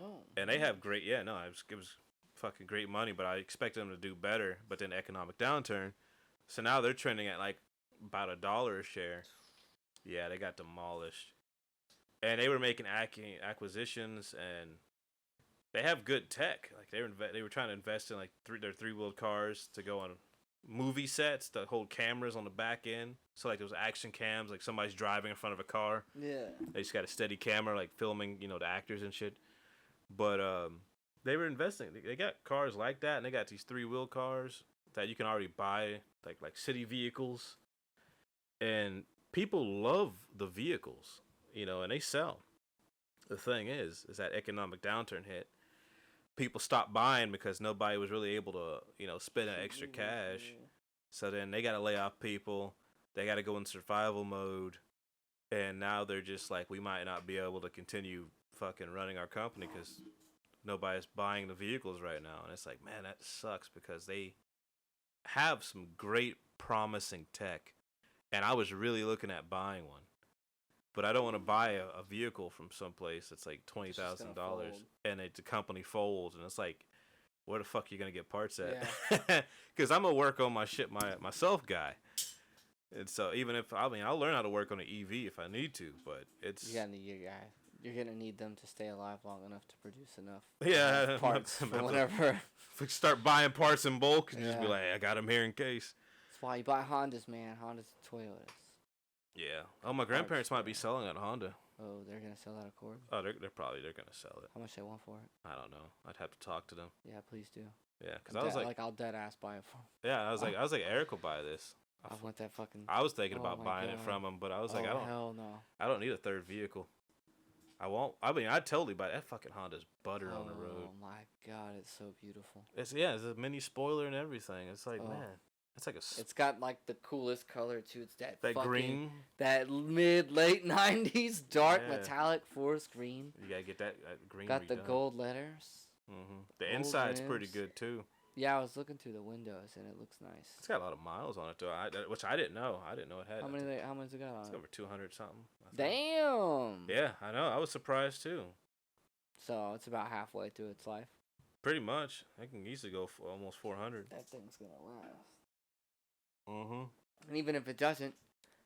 Oh. And they have great, it was fucking great money, but I expected them to do better. But then economic downturn, so now they're trending at like about $1 a share. Yeah, they got demolished, and they were making acquisitions, and they have good tech. Like they were trying to invest in like their 3-wheeled cars to go on movie sets to hold cameras on the back end. So like those action cams, like somebody's driving in front of a car. Yeah. They just got a steady camera, like filming, the actors and shit. But they were investing. They got cars like that, and they got these 3-wheel cars that you can already buy, like city vehicles. And people love the vehicles, and they sell. The thing is that economic downturn hit. People stopped buying because nobody was really able to, spend that extra cash. So then they got to lay off people. They got to go in survival mode. And now they're just like, we might not be able to continue fucking running our company because nobody's buying the vehicles right now. And it's like, man, that sucks, because they have some great promising tech. And I was really looking at buying one. But I don't want to buy a vehicle from someplace that's like $20,000 and the company folds, and it's like, where the fuck are you gonna get parts at? Because I'm a work on my shit myself guy, and so even if I'll learn how to work on an EV if I need to, but it's you gotta need your guy. You're gonna need them to stay alive long enough to produce enough. Parts for whatever. If we start buying parts in bulk and just be like, hey, I got them here in case. That's why you buy Hondas, man. Hondas and Toyotas. Yeah. Oh, my grandparents might be selling a Honda. Oh, they're gonna sell that Accord? Oh, they're gonna sell it. How much they want for it? I don't know. I'd have to talk to them. Yeah, please do. Yeah, because I was like, I'll dead ass buy it for him. Yeah, I was like, Eric will buy this. I want that fucking. I was thinking about buying it from him, but I was like, hell no. I don't need a third vehicle. I won't. I'd totally buy that. Fucking Honda's butter on the road. Oh my god, it's so beautiful. It's a mini spoiler and everything. It's like, man. It's like It's got like the coolest color too. It's that fucking green, that late 90s dark metallic forest green. You gotta get that green. Got the gold letters. The inside's pretty good too. Yeah, I was looking through the windows and it looks nice. It's got a lot of miles on it though, which I didn't know. I didn't know it had. How many's it got on? It's over 200 something. Damn. Yeah, I know. I was surprised too. So it's about halfway through its life. Pretty much. I can easily go for almost 400. That thing's gonna last. And even if it doesn't,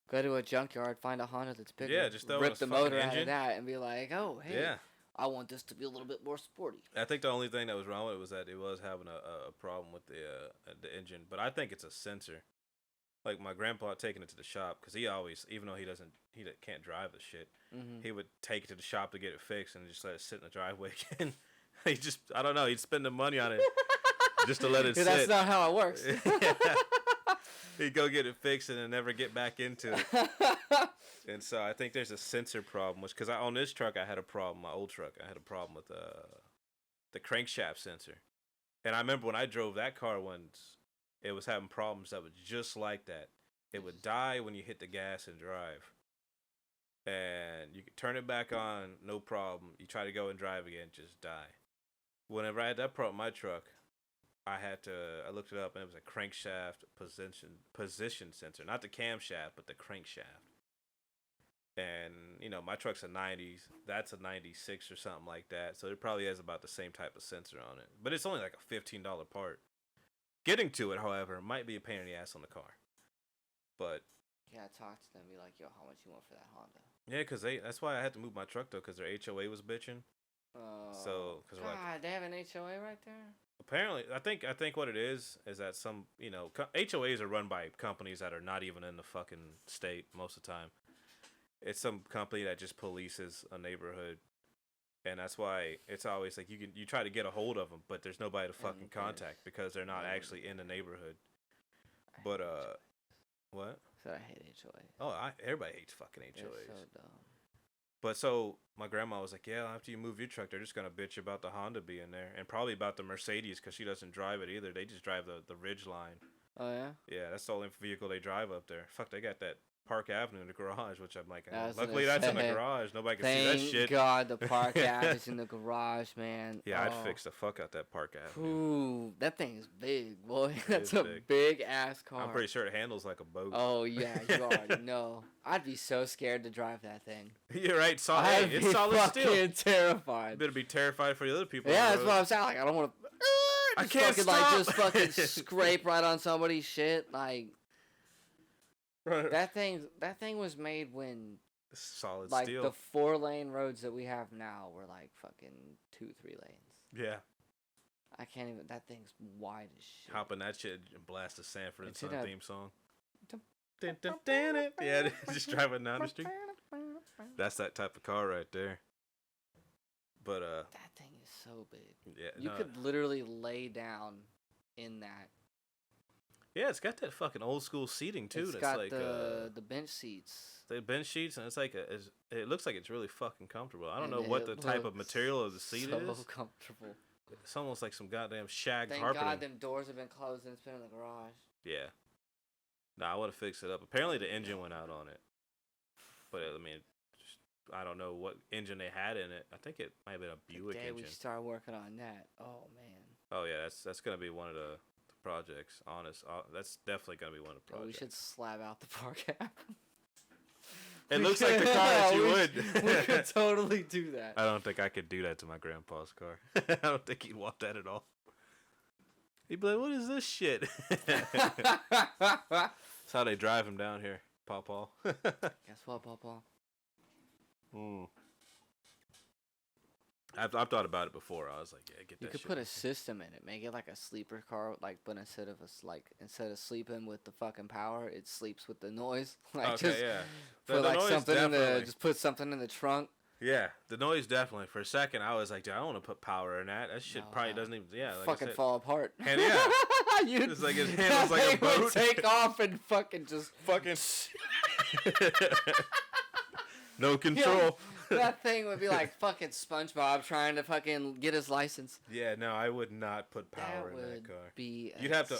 go to a junkyard, find a Honda that's bigger. Yeah, just rip the motor out of that and be like, oh, hey, I want this to be a little bit more sporty. I think the only thing that was wrong with it was that it was having a problem with the engine. But I think it's a sensor. Like my grandpa taking it to the shop, because he always, even though he can't drive the shit, he would take it to the shop to get it fixed and just let it sit in the driveway again. I don't know, he'd spend the money on it just to let it sit. That's not how it works. He'd go get it fixed and then never get back into it. And so I think there's a sensor problem, because on this truck I had a problem. My old truck, I had a problem with the crankshaft sensor. And I remember when I drove that car once, it was having problems that was just like that. It would die when you hit the gas and drive. And you could turn it back on, no problem. You try to go and drive again, just die. Whenever I had that problem in my truck, I looked it up, and it was a crankshaft position sensor. Not the camshaft, but the crankshaft. And, my truck's a 90s. That's a 96 or something like that. So it probably has about the same type of sensor on it. But it's only like a $15 part. Getting to it, however, might be a pain in the ass on the car. But yeah, talk to them. Be like, yo, how much you want for that Honda? Yeah, because that's why I had to move my truck, though, because their HOA was bitching. God, they have an HOA right there? Apparently, I think what it is that some, HOAs are run by companies that are not even in the fucking state most of the time. It's some company that just polices a neighborhood, and that's why it's always like you try to get a hold of them, but there's nobody to fucking contact because they're not actually in the neighborhood. But what? So I hate HOAs. Oh, everybody hates fucking HOAs. They're so dumb. But so my grandma was like, yeah, after you move your truck, they're just gonna bitch about the Honda being there, and probably about the Mercedes, because she doesn't drive it either. They just drive the Ridgeline. Oh yeah. Yeah, that's the only vehicle they drive up there. Fuck, they got that Park Avenue in the garage, which I'm like, I was luckily gonna that's in the say, garage. Nobody can see that Thank shit. God the Park Ave is in the garage, man. Yeah, I'd Oh. fix the fuck out that Park Avenue. Ooh, that thing's big, boy. That's is a big. big ass car. I'm pretty sure it handles like a boat. Oh yeah, you already know. I'd be so scared to drive that thing. You're right. It's I'd solid be steel. fucking terrified. You better be terrified for the other people. Yeah, that's what I'm saying. Like, I don't want to. I can't fucking, stop. Like, just fucking scrape right on somebody's shit. Like that thing was made when solid like steel. the 4-lane roads that we have now were like fucking 2-3 lanes. Yeah. I can't even. That thing's wide as shit. Hopping that shit and blast the Sanford and Son theme song. Dun, Yeah, just driving down the street. That's that type of car right there. But that thing is so big. yeah, You could literally lay down in that. Yeah, it's got that fucking old school seating too. It's That's got like the bench seats. the bench sheets, and it's like it looks like it's really fucking comfortable. I don't know what the type of material of the seat so is. So comfortable. It's almost like some goddamn shag Thank carpeting. God them doors have been closed and it's been in the garage. Yeah. Nah, I want to fix it up. Apparently the engine went out on it. But I mean, I don't know what engine they had in it. I think it might have been a Buick engine. We start working on that. Oh man. Oh yeah, that's gonna be one of the projects. That's definitely gonna be one of the projects. We should slab out the park app. It looks like the car that you would. We could totally do that. I don't think I could do that to my grandpa's car. I don't think he'd want that at all. He'd be like, "What is this shit?" That's how they drive him down here, Pawpaw. Guess what, Pawpaw? I've thought about it before. I was like, yeah, get that shit. You could put a system in it. Make it like a sleeper car, like, but instead of sleeping with the fucking power, it sleeps with the noise. Like, okay, just yeah. Put like something in the, just put something in the trunk. Yeah, the noise definitely. For a second, I was like, dude, I don't want to put power in that. That shit probably doesn't even, like fucking fall apart. And yeah, it's like it handles like a boat. Would take off and fucking just fucking no control. Yo, that thing would be like fucking SpongeBob trying to fucking get his license. Yeah, no, I would not put power in that car. You'd have to.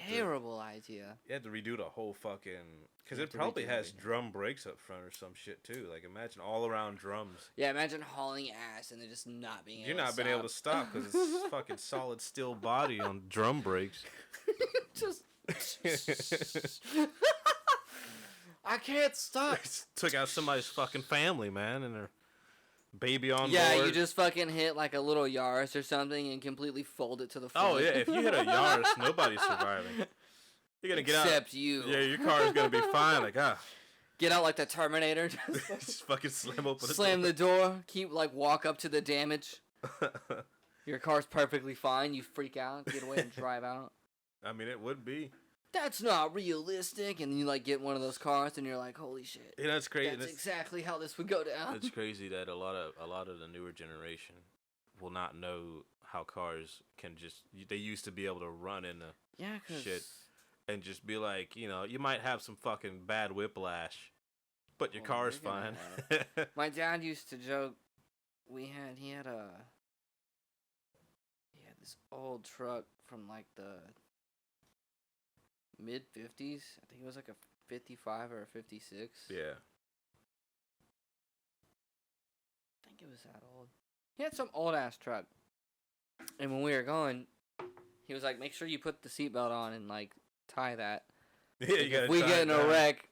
Terrible idea. You have to redo the whole fucking. Because it probably has drum brakes up front or some shit too. Like imagine all around drums. Yeah, imagine hauling ass and then just not being able. You're not being able to stop because it's fucking solid steel body on drum brakes. Just. I can't stop. Took out somebody's fucking family, man, and their baby on board. Yeah, you just fucking hit like a little Yaris or something and completely fold it to the front. Oh yeah, if you hit a Yaris, nobody's surviving. You're gonna get out. Except you. Yeah, your car is gonna be fine. Like get out like the Terminator. Just fucking slam open. Slam the door. Keep walk up to the damage. Your car's perfectly fine. You freak out, get away and drive out. I mean, it would be. That's not realistic, and you get one of those cars, and you're like, "Holy shit!" Yeah, that's crazy. That's exactly how this would go down. It's crazy that a lot of the newer generation will not know how cars can just. They used to be able to run into shit and just be like, you might have some fucking bad whiplash, but your car's fine. My dad used to joke. He had this old truck from the mid 50s. I think it was like a 55 or a 56. Yeah. I think it was that old. He had some old ass truck. And when we were going, he was like, make sure you put the seatbelt on and tie that. Yeah, you gotta if we get in a wreck,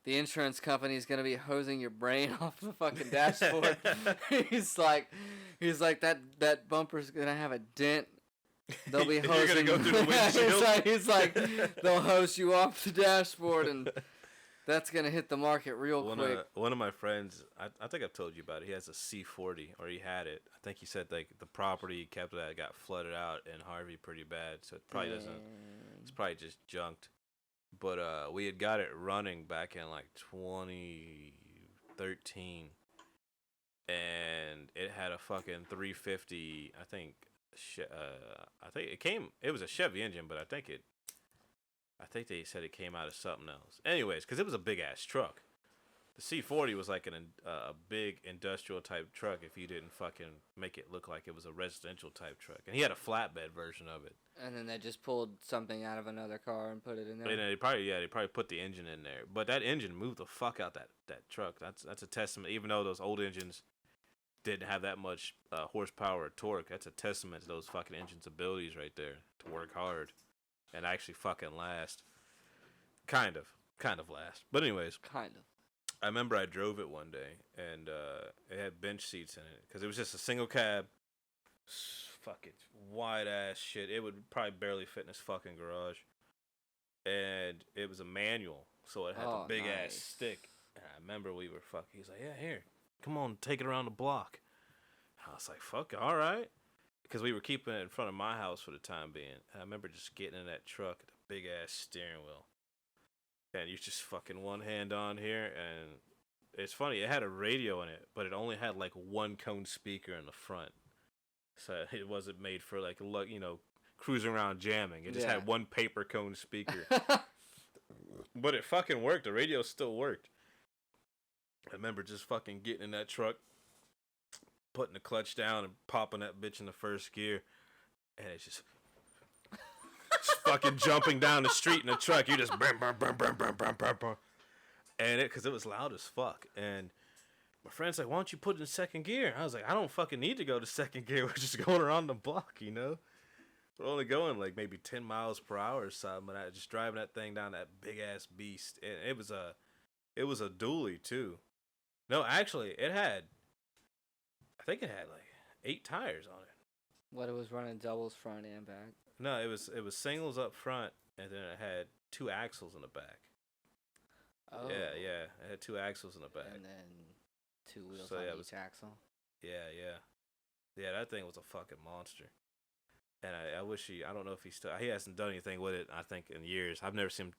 the insurance company is gonna be hosing your brain off the fucking dashboard. he's like that bumper's gonna have a dent. They'll be hosing. You're gonna go through the windshield. he's like, they'll hose you off the dashboard, and that's gonna hit the market real quick. One of my friends, I think I've told you about it. He has a C40, or he had it. I think he said the property he kept that got flooded out in Harvey pretty bad, so it probably doesn't. It's probably just junked. But we had got it running back in 2013, and it had a fucking 350. I think it was a Chevy engine, but I think they said it came out of something else. Anyways, because it was a big ass truck. The C40 was like a big industrial type truck if you didn't fucking make it look like it was a residential type truck. And he had a flatbed version of it. And then they just pulled something out of another car and put it in there. And they probably put the engine in there. But that engine moved the fuck out that truck. That's a testament. Even though those old engines didn't have that much horsepower or torque, that's a testament to those fucking engines' abilities right there to work hard and actually fucking last. Kind of last. But anyways. Kind of. I remember I drove it one day, and it had bench seats in it, because it was just a single cab, fucking wide-ass shit. It would probably barely fit in this fucking garage, and it was a manual, so it had the big-ass stick. And I remember we were fucking, he's like, yeah, here, come on, take it around the block. I was like, fuck, all right, because we were keeping it in front of my house for the time being. And I remember just getting in that truck, the big-ass steering wheel. And you just fucking one hand on here, and it's funny, it had a radio in it, but it only had like one cone speaker in the front. So it wasn't made for like, you know, cruising around jamming. It just had one paper cone speaker. But it fucking worked. The radio still worked. I remember just fucking getting in that truck, putting the clutch down and popping that bitch in the first gear. And it's just fucking jumping down the street in a truck. You just brum, brum, brum, brum, brum, brum, brum, brum. And because it was loud as fuck. And my friend's like, why don't you put it in second gear? I was like, I don't fucking need to go to second gear. We're just going around the block, you know? We're only going like maybe 10 miles per hour or something. But I was just driving that thing down that big ass beast. And it was a dually too. No, actually, I think it had like 8 tires on it. What, it was running doubles front and back? No, it was singles up front, and then it had 2 axles in the back. Oh. Yeah, it had 2 axles in the back. And then 2 wheels So, on yeah, each axle. Yeah, that thing was a fucking monster. And I wish I don't know if he hasn't done anything with it, I think, in years. I've never seen him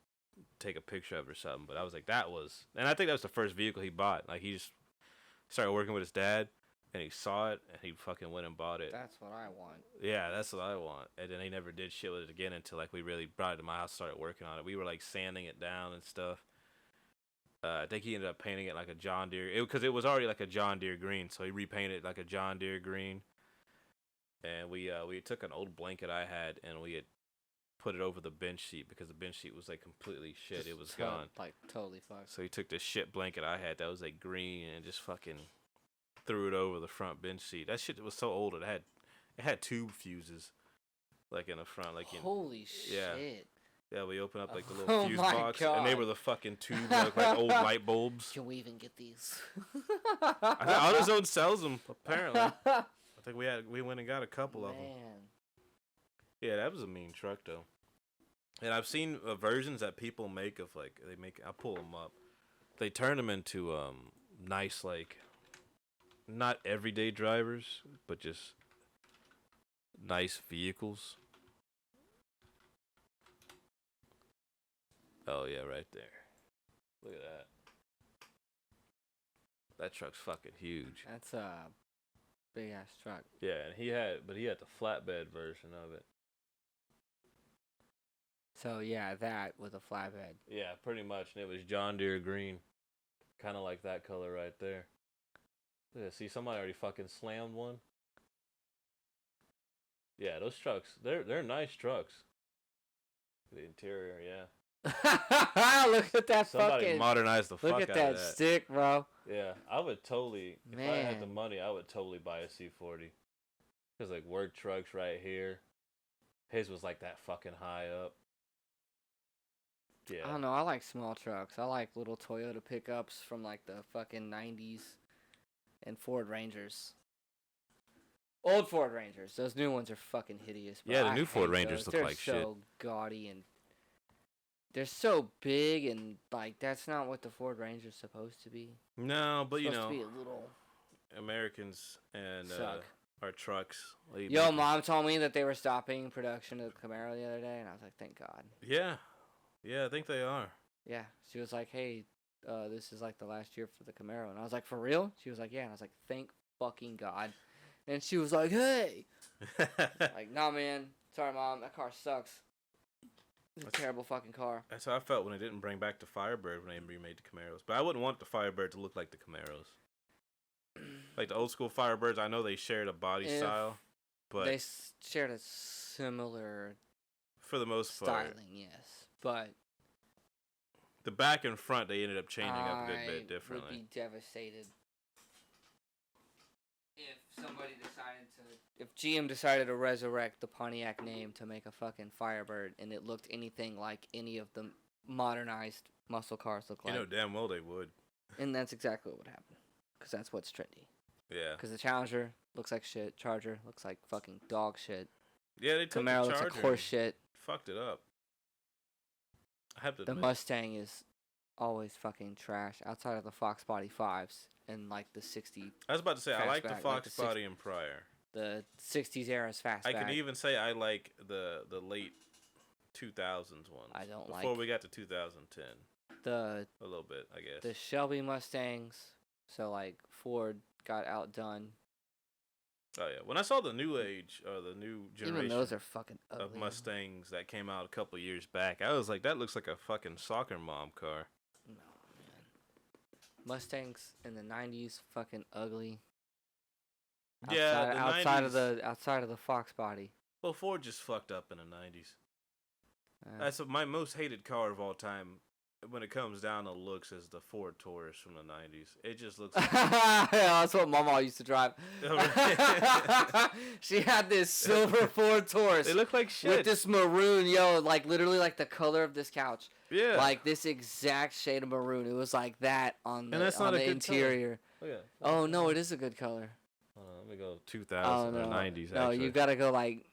take a picture of it or something, but I was like, and I think that was the first vehicle he bought. Like, he just started working with his dad, and he saw it, and he fucking went and bought it. That's what I want. Yeah, that's what I want. And then he never did shit with it again until, like, we really brought it to my house, started working on it. We were, like, sanding it down and stuff. I think he ended up painting it like a John Deere. Because it was already like a John Deere green, so he repainted it like a John Deere green. And we took an old blanket I had, and we had put it over the bench seat, because the bench seat was, like, completely shit. It was gone. Like, totally fucked. So he took this shit blanket I had that was, like, green, and just fucking threw it over the front bench seat. That shit was so old. It had tube fuses, like, in the front, like, holy shit. Yeah, we opened up like the little fuse box, God. and they were the fucking tubes, like old light bulbs. Can we even get these? I think AutoZone sells them, apparently. I think we went and got a couple of them. Yeah, that was a mean truck though. And I've seen versions that people make of, like, I'll pull them up. They turn them into nice, like, not everyday drivers, but just nice vehicles. Oh yeah, right there. Look at that. That truck's fucking huge. That's a big ass truck. Yeah, and he had the flatbed version of it. So yeah, that with a flatbed. Yeah, pretty much, and it was John Deere green, kind of like that color right there. Yeah, see, somebody already fucking slammed one. Yeah, those trucks, they're nice trucks. The interior, yeah. Look at that Somebody fucking. modernized the fuck out of that. Look at that stick, bro. Yeah, I would totally. If I had the money, I would totally buy a C40. Cause like work trucks right here. His was like that fucking high up. Yeah. I don't know. I like small trucks. I like little Toyota pickups from like the fucking 90s, and Ford Rangers. Old Ford Rangers. Those new ones are fucking hideous. Yeah, the new Ford Rangers look like shit. They're so gaudy and they're so big, and like that's not what the Ford Ranger's supposed to be. No, but it's you know, supposed to be a little Americans and our trucks. Yo, Mom told me that they were stopping production of the Camaro the other day, and I was like, thank God. Yeah, I think they are. Yeah, she was like, hey, this is like the last year for the Camaro, and I was like, for real? She was like, yeah, and I was like, thank fucking God. And she was like, hey. Like, nah, man. Sorry, Mom. That car sucks. It's a terrible fucking car. That's how I felt when they didn't bring back the Firebird when they remade the Camaros. But I wouldn't want the Firebird to look like the Camaros. Like the old school Firebirds, I know they shared a body style, but they shared a similar for the most part, styling, yes. But the back and front they ended up changing up a good bit differently. I would be devastated if GM decided to resurrect the Pontiac name to make a fucking Firebird and it looked anything like any of the modernized muscle cars look like. You know damn well they would. And that's exactly what would happen. Because that's what's trendy. Yeah. Because the Challenger looks like shit. Charger looks like fucking dog shit. Yeah, they took Camaro the looks Charger like horse shit. Fucked it up. I have to The admit. Mustang is always fucking trash outside of the Fox Body 5s and like the 60. I was about to say I like the fastback, Fox like the Body and prior. The 60s era's fastback. I can even say I like the late 2000s ones. I don't before like we got to 2010. a little bit, I guess. The Shelby Mustangs. So like Ford got outdone. Oh yeah, when I saw the new age or the new generation Even those are fucking ugly. of Mustangs that came out a couple years back, I was like, that looks like a fucking soccer mom car. No, man. Mustangs in the 90s, fucking ugly. Yeah, outside of the Fox Body. Well, Ford just fucked up in the 90s. That's my most hated car of all time. When it comes down to looks, is the Ford Taurus from the 90s. It just looks like... Yeah, that's what Mama used to drive. She had this silver Ford Taurus. They look like shit. With this maroon, like literally like the color of this couch. Yeah. Like this exact shade of maroon. It was like that on the interior. Color. Oh, no, it is a good color. Let me go 2000 or 90s, No, actually. you gotta go like...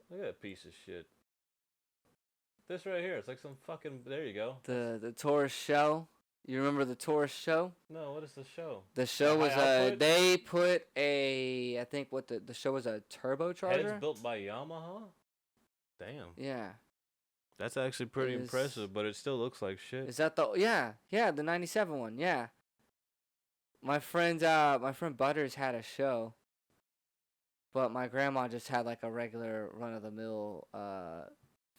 Look at that piece of shit. This right here, it's like some fucking... There you go. The Taurus show. You remember the Taurus show? No, what is the show? The show was they put a... I think what the show was a turbocharger? Heads built by Yamaha? Damn. Yeah. That's actually pretty impressive, but it still looks like shit. Is that the... Yeah, the 97 one, yeah. My friend Butters had a show, but my grandma just had like a regular run-of-the-mill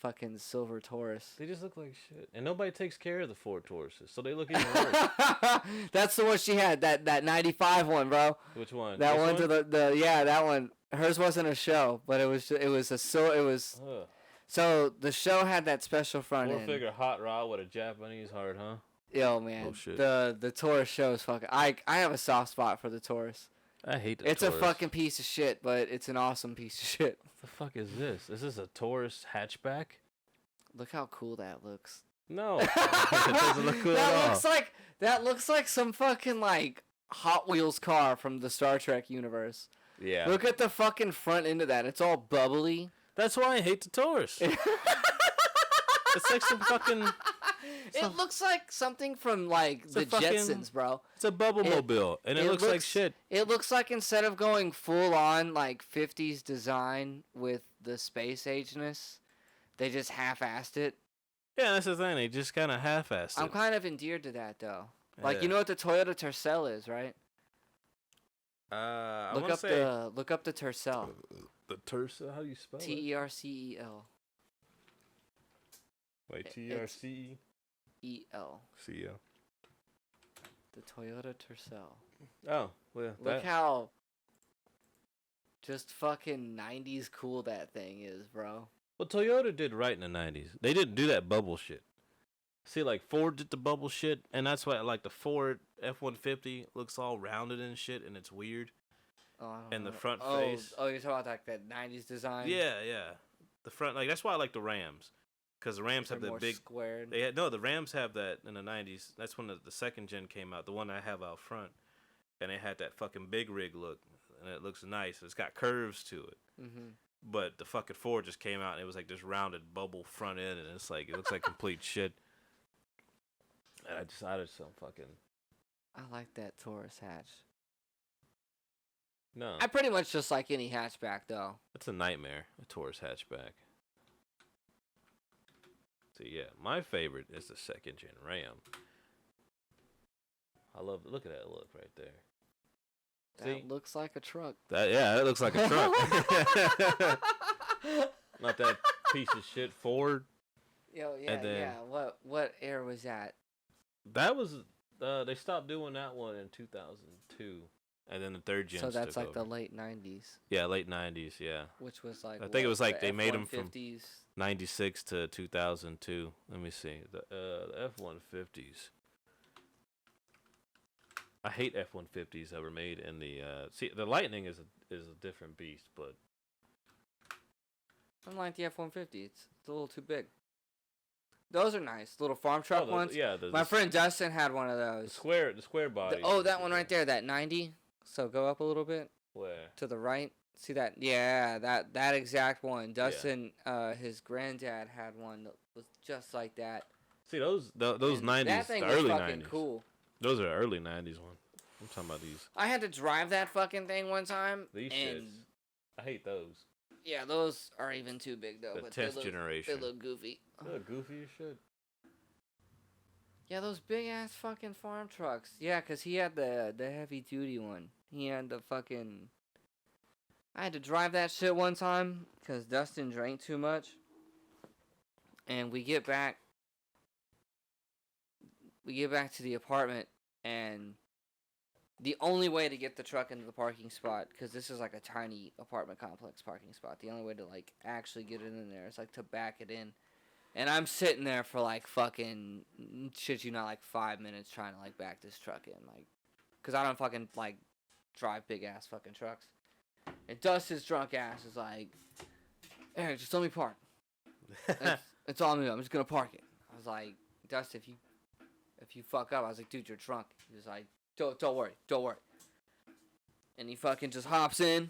fucking silver Taurus. They just look like shit. And nobody takes care of the Ford Tauruses, so they look even worse. That's the one she had, that 95 one, bro. Which one? That one to that one. Hers wasn't a show, but it was so the show had that special front end. 4-figure hot rod with a Japanese heart, huh? Yo, man, the Taurus show is fucking... I have a soft spot for the Taurus. I hate the Taurus. It's a fucking piece of shit, but it's an awesome piece of shit. What the fuck is this? Is this a Taurus hatchback? Look how cool that looks. No. It doesn't look cool at all. That looks like some fucking, like, Hot Wheels car from the Star Trek universe. Yeah. Look at the fucking front end of that. It's all bubbly. That's why I hate the Taurus. It's like some fucking... It looks like something from, like, the Jetsons, bro. It's a bubble mobile, and it looks like shit. It looks like instead of going full-on, like, 50s design with the space ageness, they just half-assed it. Yeah, that's the thing. They just kind of half-assed it. I'm kind of endeared to that, though. Like, you know what the Toyota Tercel is, right? Look up the Tercel. The Tercel? How do you spell it? Tercel. Wait, Tercel? E-L. C-L. The Toyota Tercel. Oh, well, Look how just fucking 90s cool that thing is, bro. Well, Toyota did right in the 90s. They didn't do that bubble shit. See, like, Ford did the bubble shit, and that's why, like, the Ford F-150 looks all rounded and shit, and it's weird. And the front face. Oh, you're talking about, like, that 90s design? Yeah. The front, like, that's why I like the Rams. Because the Rams have that big... squared. The Rams have that in the 90s. That's when the second gen came out, the one I have out front. And it had that fucking big rig look, and it looks nice. It's got curves to it. Mm-hmm. But the fucking Ford just came out, and it was like this rounded bubble front end, and it's like, it looks like complete shit. And I decided some fucking... I like that Taurus hatch. No. I pretty much just like any hatchback, though. It's a nightmare, a Taurus hatchback. So, yeah, my favorite is the second gen Ram. Look at that look right there. That looks like a truck. That looks like a truck. Not that piece of shit Ford. Yo, yeah, And then, yeah. What era was that? That was they stopped doing that one in 2002, and then the third gen. So that's took like over. the late 90s. Yeah, late 90s. Yeah, Which was like I think it was like the they made them from F-150s. 96 to 2002. Let me see the F-150s. I hate F-150s that were made in the see the Lightning is a different beast, but I don't like the F-150. It's a little too big. Those are nice, little farm truck ones. Yeah, my friend Dustin had one of those. The square body. That one right there, that 90. So go up a little bit. Where? To the right. See that? Yeah, that exact one. Dustin, his granddad had one that was just like that. See those 90s, that thing the was early fucking 90s. Cool. Those are early 90s one. I'm talking about these. I had to drive that fucking thing one time. These shits. I hate those. Yeah, those are even too big though. The but test generation. They look goofy. They look goofy as shit. Yeah, those big ass fucking farm trucks. Yeah, 'cause he had the heavy duty one. He had the fucking. I had to drive that shit one time 'cause Dustin drank too much. And we get back to the apartment, and the only way to get the truck into the parking spot, because this is like a tiny apartment complex parking spot, the only way to like actually get it in there is like to back it in. And I'm sitting there for like fucking, shit you not, like 5 minutes trying to like back this truck in, like, because I don't fucking like drive big ass fucking trucks. And Dustin's drunk ass is like, Eric, just let me park. It's all me. I'm just gonna park it. I was like, Dustin, if you fuck up, I was like, dude, you're drunk. He was like, don't worry. And he fucking just hops in.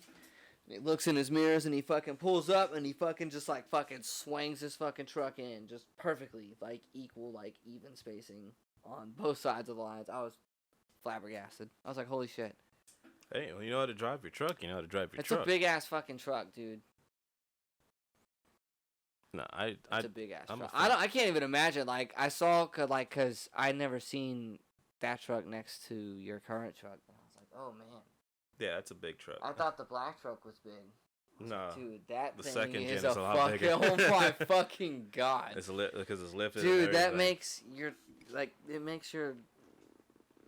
And he looks in his mirrors and he fucking pulls up and he fucking just like fucking swings his fucking truck in just perfectly, like equal, like even spacing on both sides of the lines. I was flabbergasted. I was like, holy shit. Hey, well, you know how to drive your truck. You know how to drive your It's truck. a big ass fucking truck, dude. No, it's a big ass truck. I can't even imagine. Like I saw, cause I'd never seen that truck next to your current truck, and I was like, oh man. Yeah, that's a big truck. I thought the black truck was big. No, dude, that the thing second is gen is a a lot fucking. bigger. Oh my fucking god! It's because it's lifted. Dude, that makes it makes your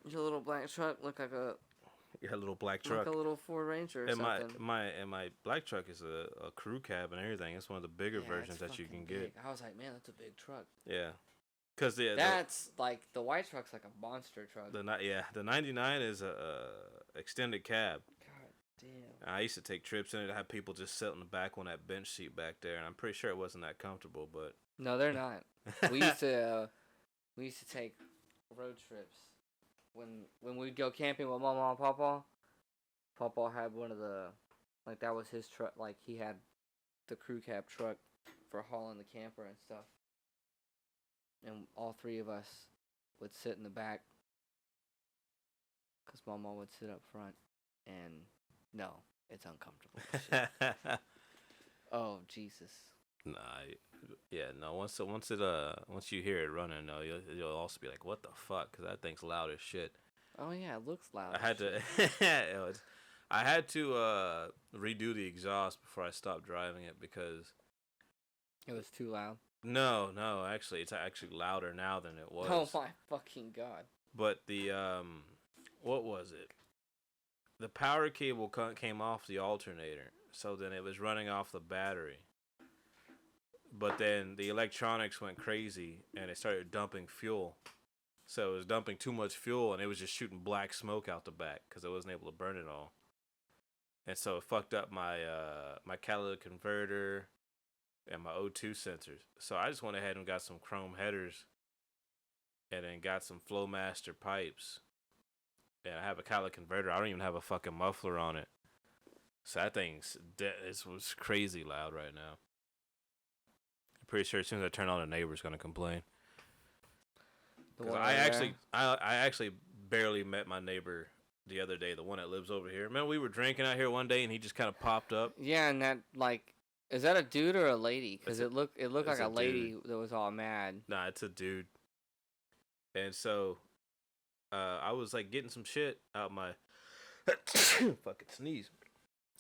little black truck look like a. Your little black truck. Like a little Ford Ranger or something. My black truck is a crew cab and everything. It's one of the bigger versions that you can get. I was like, man, that's a big truck. Yeah, because that's like the white truck's like a monster truck. The 99 is a extended cab. God damn. I used to take trips in it. I had people just sit in the back on that bench seat back there, and I'm pretty sure it wasn't that comfortable. But no, they're not. We used to take road trips. When we'd go camping with Mama and Papa, Papa had one of the, like that was his truck, like he had the crew cab truck for hauling the camper and stuff. And all three of us would sit in the back, because Mama would sit up front, and no, it's uncomfortable. Oh, Jesus. No. Once you hear it running, though, you'll also be like, "What the fuck?" Because that thing's loud as shit. Oh yeah, it looks loud. I had to redo the exhaust before I stopped driving it because it was too loud. No, actually, it's actually louder now than it was. Oh my fucking god! But the what was it? The power cable came off the alternator, so then it was running off the battery. But then the electronics went crazy, and it started dumping fuel. So it was dumping too much fuel, and it was just shooting black smoke out the back because I wasn't able to burn it all. And so it fucked up my my catalytic converter and my O2 sensors. So I just went ahead and got some chrome headers, and then got some Flowmaster pipes. And I have a catalytic converter. I don't even have a fucking muffler on it. So that thing's it was crazy loud right now. Pretty sure as soon as I turn on, the neighbor's gonna complain. I actually barely met my neighbor the other day, the one that lives over here. Remember we were drinking out here one day and he just kind of popped up. Yeah, and that is that a dude or a lady? Because it looked like a lady dude. That was all mad. Nah, it's a dude. And so, I was like getting some shit out my fucking sneeze.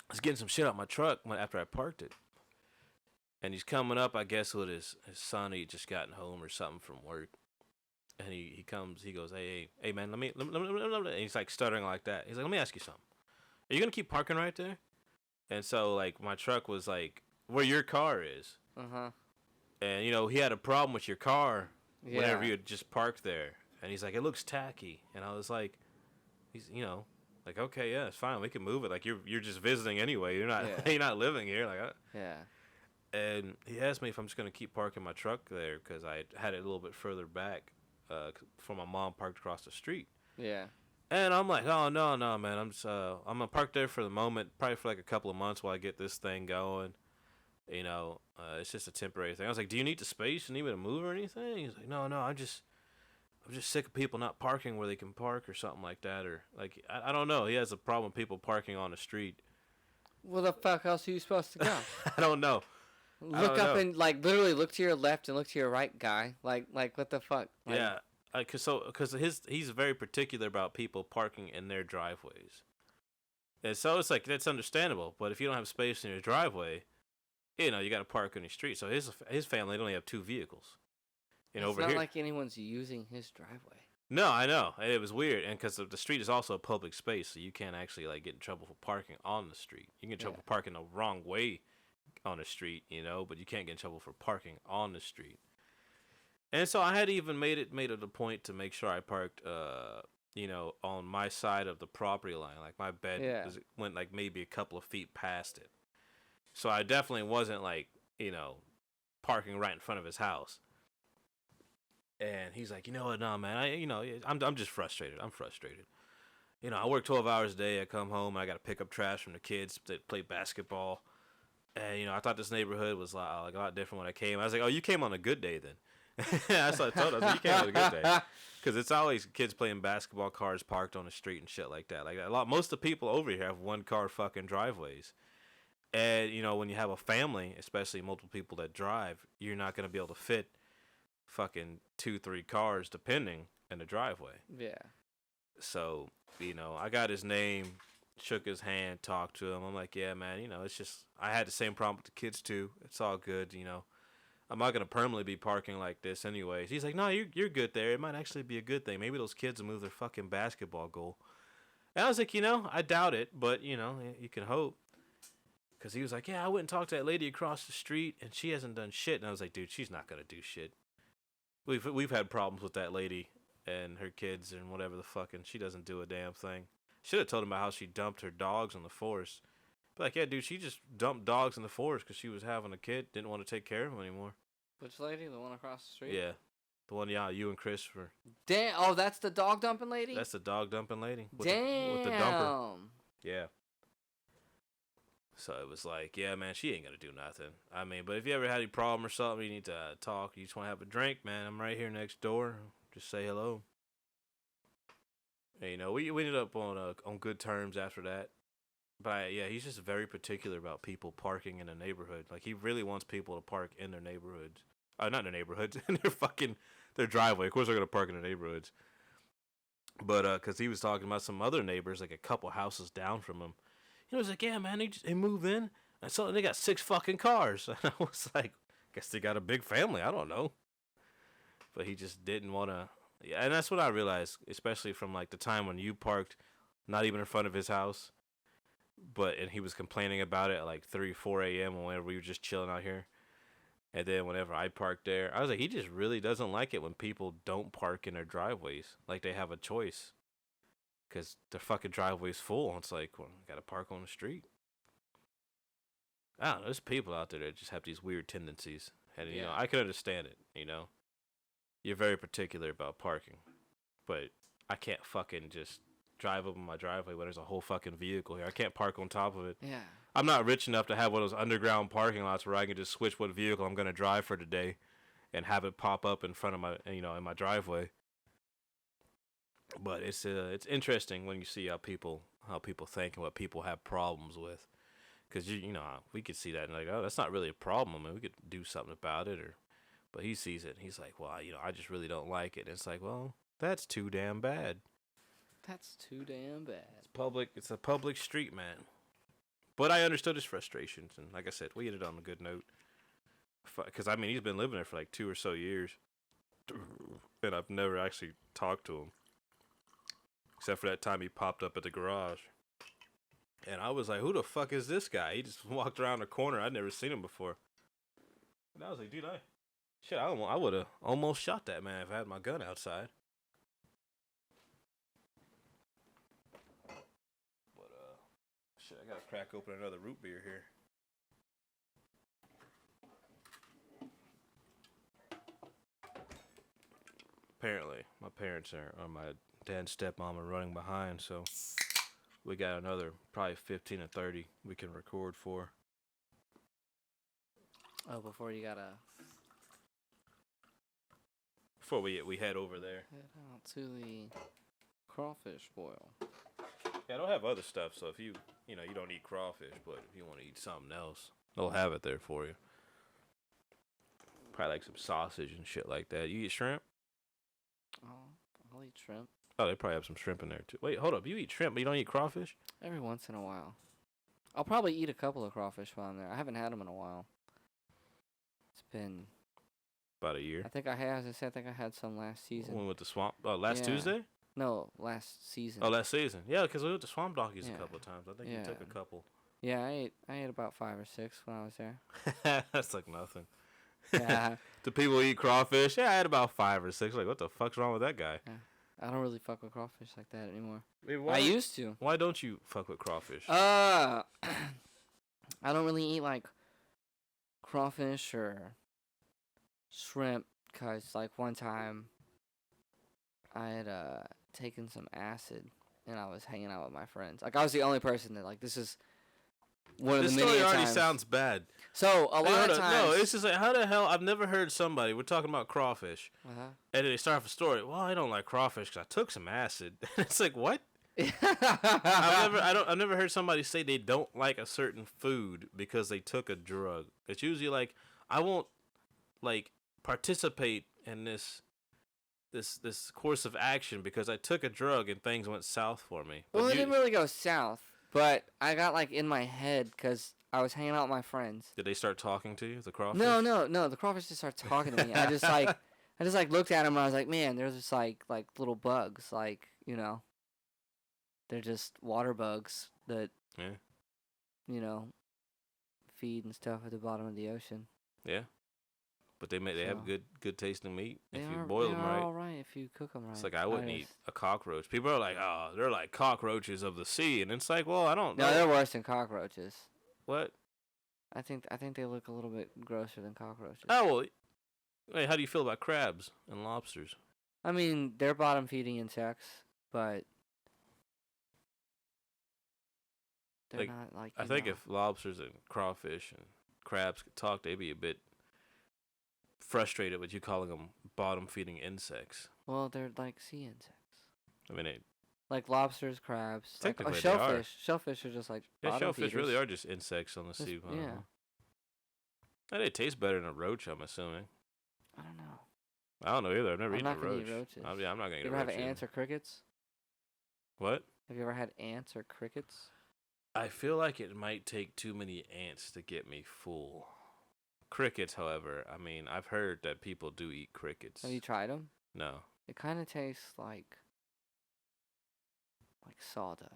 I was getting some shit out my truck after I parked it. And he's coming up, I guess, with his son. He just gotten home or something from work. And he comes, he goes, hey, man, let me, and he's like stuttering like that. He's like, let me ask you something. Are you going to keep parking right there? And so, like, my truck was like, where your car is. Uh-huh. And, you know, he had a problem with your car Yeah. whenever you had just parked there. And he's like, it looks tacky. And I was like, you know, like, okay, yeah, it's fine. We can move it. Like, you're just visiting anyway. You're not you're not living here. Like, yeah. And he asked me if I'm just going to keep parking my truck there because I had it a little bit further back from my mom parked across the street. Yeah. And I'm like, oh, no, man. I'm going to park there for the moment, probably for like a couple of months while I get this thing going. You know, it's just a temporary thing. I was like, do you need the space? You need me to move or anything? He's like, no, I'm just sick of people not parking where they can park or something like that. Or, like, I don't know. He has a problem with people parking on the street. Where the fuck else are you supposed to go? I don't know. Look up and, like, literally look to your left and look to your right, guy. Like what the fuck? Like, yeah. Because he's very particular about people parking in their driveways. And so it's like, that's understandable. But if you don't have space in your driveway, you know, you got to park on your street. So his family only have 2 vehicles. And it's over not here, like anyone's using his driveway. No, I know. It was weird. And because the street is also a public space, so you can't actually, like, get in trouble for parking on the street. You can get in trouble for parking the wrong way on the street, you know, but you can't get in trouble for parking on the street. And so I had even made it a point to make sure I parked, you know, on my side of the property line. Like, my bed went, like, maybe a couple of feet past it. So I definitely wasn't, like, you know, parking right in front of his house. And he's like, you know what, no, man, I'm just frustrated. I'm frustrated. You know, I work 12 hours a day. I come home, and I got to pick up trash from the kids that play basketball. And, you know, I thought this neighborhood was like a lot different when I came. I was like, oh, you came on a good day then. That's what I told him. I was like, you came on a good day. Because it's always kids playing basketball, cars parked on the street and shit like that. Like, most of the people over here have 1-car fucking driveways. And, you know, when you have a family, especially multiple people that drive, you're not going to be able to fit fucking 2-3 cars depending in the driveway. Yeah. So, you know, I got his name, shook his hand, talked to him. I'm like, yeah, man, you know, it's just, I had the same problem with the kids too. It's all good, you know. I'm not gonna permanently be parking like this anyways. He's like, no, you're good there. It might actually be a good thing. Maybe those kids will move their fucking basketball goal. And I was like, you know, I doubt it, but you know, you can hope. Cause he was like, yeah, I went and talked to that lady across the street, and she hasn't done shit. And I was like, dude, she's not gonna do shit. We've had problems with that lady and her kids and whatever the fucking. She doesn't do a damn thing. Should have told him about how she dumped her dogs in the forest. But like, yeah, dude, she just dumped dogs in the forest because she was having a kid, didn't want to take care of him anymore. Which lady? The one across the street? Yeah, the one you and Chris were. Damn! Oh, that's the dog dumping lady. That's the dog dumping lady. Damn. With the dumper. Yeah. So it was like, yeah, man, she ain't gonna do nothing. I mean, but if you ever had any problem or something, you need to talk. You just want to have a drink, man. I'm right here next door. Just say hello. And, you know, we ended up on good terms after that. But yeah, he's just very particular about people parking in the neighborhood. Like, he really wants people to park in their neighborhoods. Not their neighborhoods, in their driveway. Of course, they're gonna park in their neighborhoods. But because he was talking about some other neighbors, like a couple houses down from him. He was like, yeah, man, they move in, and so they got 6 fucking cars. And I was like, guess they got a big family. I don't know. But he just didn't want to. Yeah, and that's what I realized, especially from like the time when you parked, not even in front of his house. And he was complaining about it at like 3, 4 a.m. whenever we were just chilling out here. And then whenever I parked there, I was like, he just really doesn't like it when people don't park in their driveways. Like they have a choice. Because their fucking driveway's full. And it's like, well, I got to park on the street. I don't know. There's people out there that just have these weird tendencies. And, you know, I can understand it, you know. You're very particular about parking. But I can't fucking just drive up in my driveway when there's a whole fucking vehicle here. I can't park on top of it. Yeah. I'm not rich enough to have one of those underground parking lots where I can just switch what vehicle I'm going to drive for today and have it pop up in front of my, you know, in my driveway. But it's interesting when you see how people think and what people have problems with. Because, you know, we could see that and like, oh, that's not really a problem. I mean, we could do something about it. But he sees it and he's like, well, you know, I just really don't like it. And it's like, well, that's too damn bad. That's too damn bad. It's a public street, man. But I understood his frustrations. And like I said, we ended on a good note. Because, I mean, he's been living there for like 2 or so years. And I've never actually talked to him. Except for that time he popped up at the garage. And I was like, who the fuck is this guy? He just walked around the corner. I'd never seen him before. And I was like, dude, I would have almost shot that man if I had my gun outside. But, shit, I gotta crack open another root beer here. Apparently, my parents or my dad and stepmom are running behind, so we got another probably 15 or 30 we can record for. Oh, before you gotta... Before we head over there. Head out to the crawfish boil. Yeah, I don't have other stuff, so if you don't eat crawfish, but if you want to eat something else, they'll have it there for you. Probably like some sausage and shit like that. You eat shrimp? Oh, I'll eat shrimp. Oh, they probably have some shrimp in there, too. Wait, hold up. You eat shrimp, but you don't eat crawfish? Every once in a while. I'll probably eat a couple of crawfish while I'm there. I haven't had them in a while. It's been... About a year. I think I had, as I said, I think I had some last season. When we went to Swamp... last Yeah. Tuesday? No, last season. Oh, last season. Yeah, because we went to Swamp Donkeys Yeah. a couple of times. I think Yeah. you took a couple. Yeah, I ate about 5 or 6 when I was there. That's like nothing. Yeah. Do people eat crawfish? Yeah, I had about 5 or 6. Like, what the fuck's wrong with that guy? I don't really fuck with crawfish like that anymore. Wait, I used to. Why don't you fuck with crawfish? I don't really eat like crawfish or shrimp because like one time I had taken some acid and I was hanging out with my friends. Like I was the only person that like this is one of the many story already times. sounds bad. So a lot of times. No, it's just like, how the hell? I've never heard somebody. We're talking about crawfish, Uh-huh. and then they start off a story. Well, I don't like crawfish because I took some acid. It's like what? I've never heard somebody say they don't like a certain food because they took a drug. It's usually like I won't like participate in this course of action because I took a drug and things went south for me. But Well, it didn't really go south, but I got like in my head because I was hanging out with my friends. Did they start talking to you, the crawfish? No. The crawfish just started talking to me. I just like looked at them and I was like, man, there's just like little bugs, like they're just water bugs that feed and stuff at the bottom of the ocean. Yeah, but they have good tasting meat if you They boil them are right. all right if you cook them right. It's like I wouldn't eat a cockroach. People are like, oh, they're like cockroaches of the sea, and it's like, well, I don't know. No, they're worse than cockroaches. What? I think they look a little bit grosser than cockroaches. Oh well. Wait, how do you feel about crabs and lobsters? I mean, they're bottom feeding insects, but they're Like, not like. I think if lobsters and crawfish and crabs could talk, they'd be a bit frustrated with you calling them bottom feeding insects. Well, they're like sea insects. I mean, Like lobsters, crabs, like Technically, they shellfish. Shellfish are just like bottom shellfish feeders. really are just insects on the sea. Yeah. And they taste better than a roach, I'm assuming. I don't know. I don't know either. I've never I'm eaten a not gonna roach. eat roaches. I'm not gonna eat You a ever roach. have either. ants or crickets? What? Have you ever had ants or crickets? I feel like it might take too many ants to get me full. Crickets, however, I mean, I've heard that people do eat crickets. Have you tried them? No. It kind of tastes like sawdust.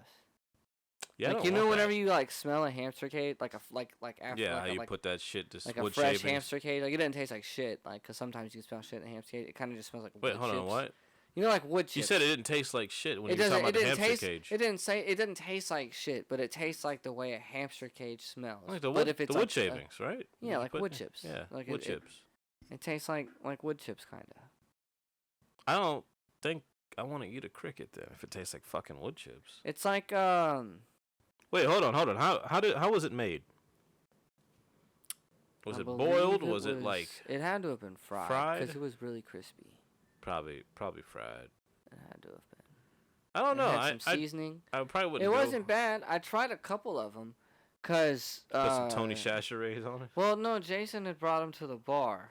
Yeah, Like whenever you like smell a hamster cage, like after yeah, like how a, you like, put that shit, just like a wood fresh shavings. hamster cage, like it doesn't taste like shit, like because sometimes you can smell shit in a hamster cage. It kind of just smells like Wait, wood hold chips. on, what? You know, like wood chips. You said it didn't taste like shit when It you were doesn't. talking It about the didn't hamster taste. cage. It didn't say. It doesn't taste like shit, but it tastes like the way a hamster cage smells. Like the but wood, if it's the wood like, shavings, right? yeah, You like put- wood chips. Yeah, Like wood it- chips. It tastes like wood chips, kind of. I don't think I want to eat a cricket then if it tastes like fucking wood chips. It's like Wait, hold on. How was it made? Was I it believe boiled? Was it like It had to have been fried fried? because it was really crispy. probably fried? It had to have been. I don't know. It had some seasoning. I probably wouldn't. It go wasn't bad. I tried a couple of them, cause Put some Tony Chachere's on it. Well, no, Jason had brought them to the bar.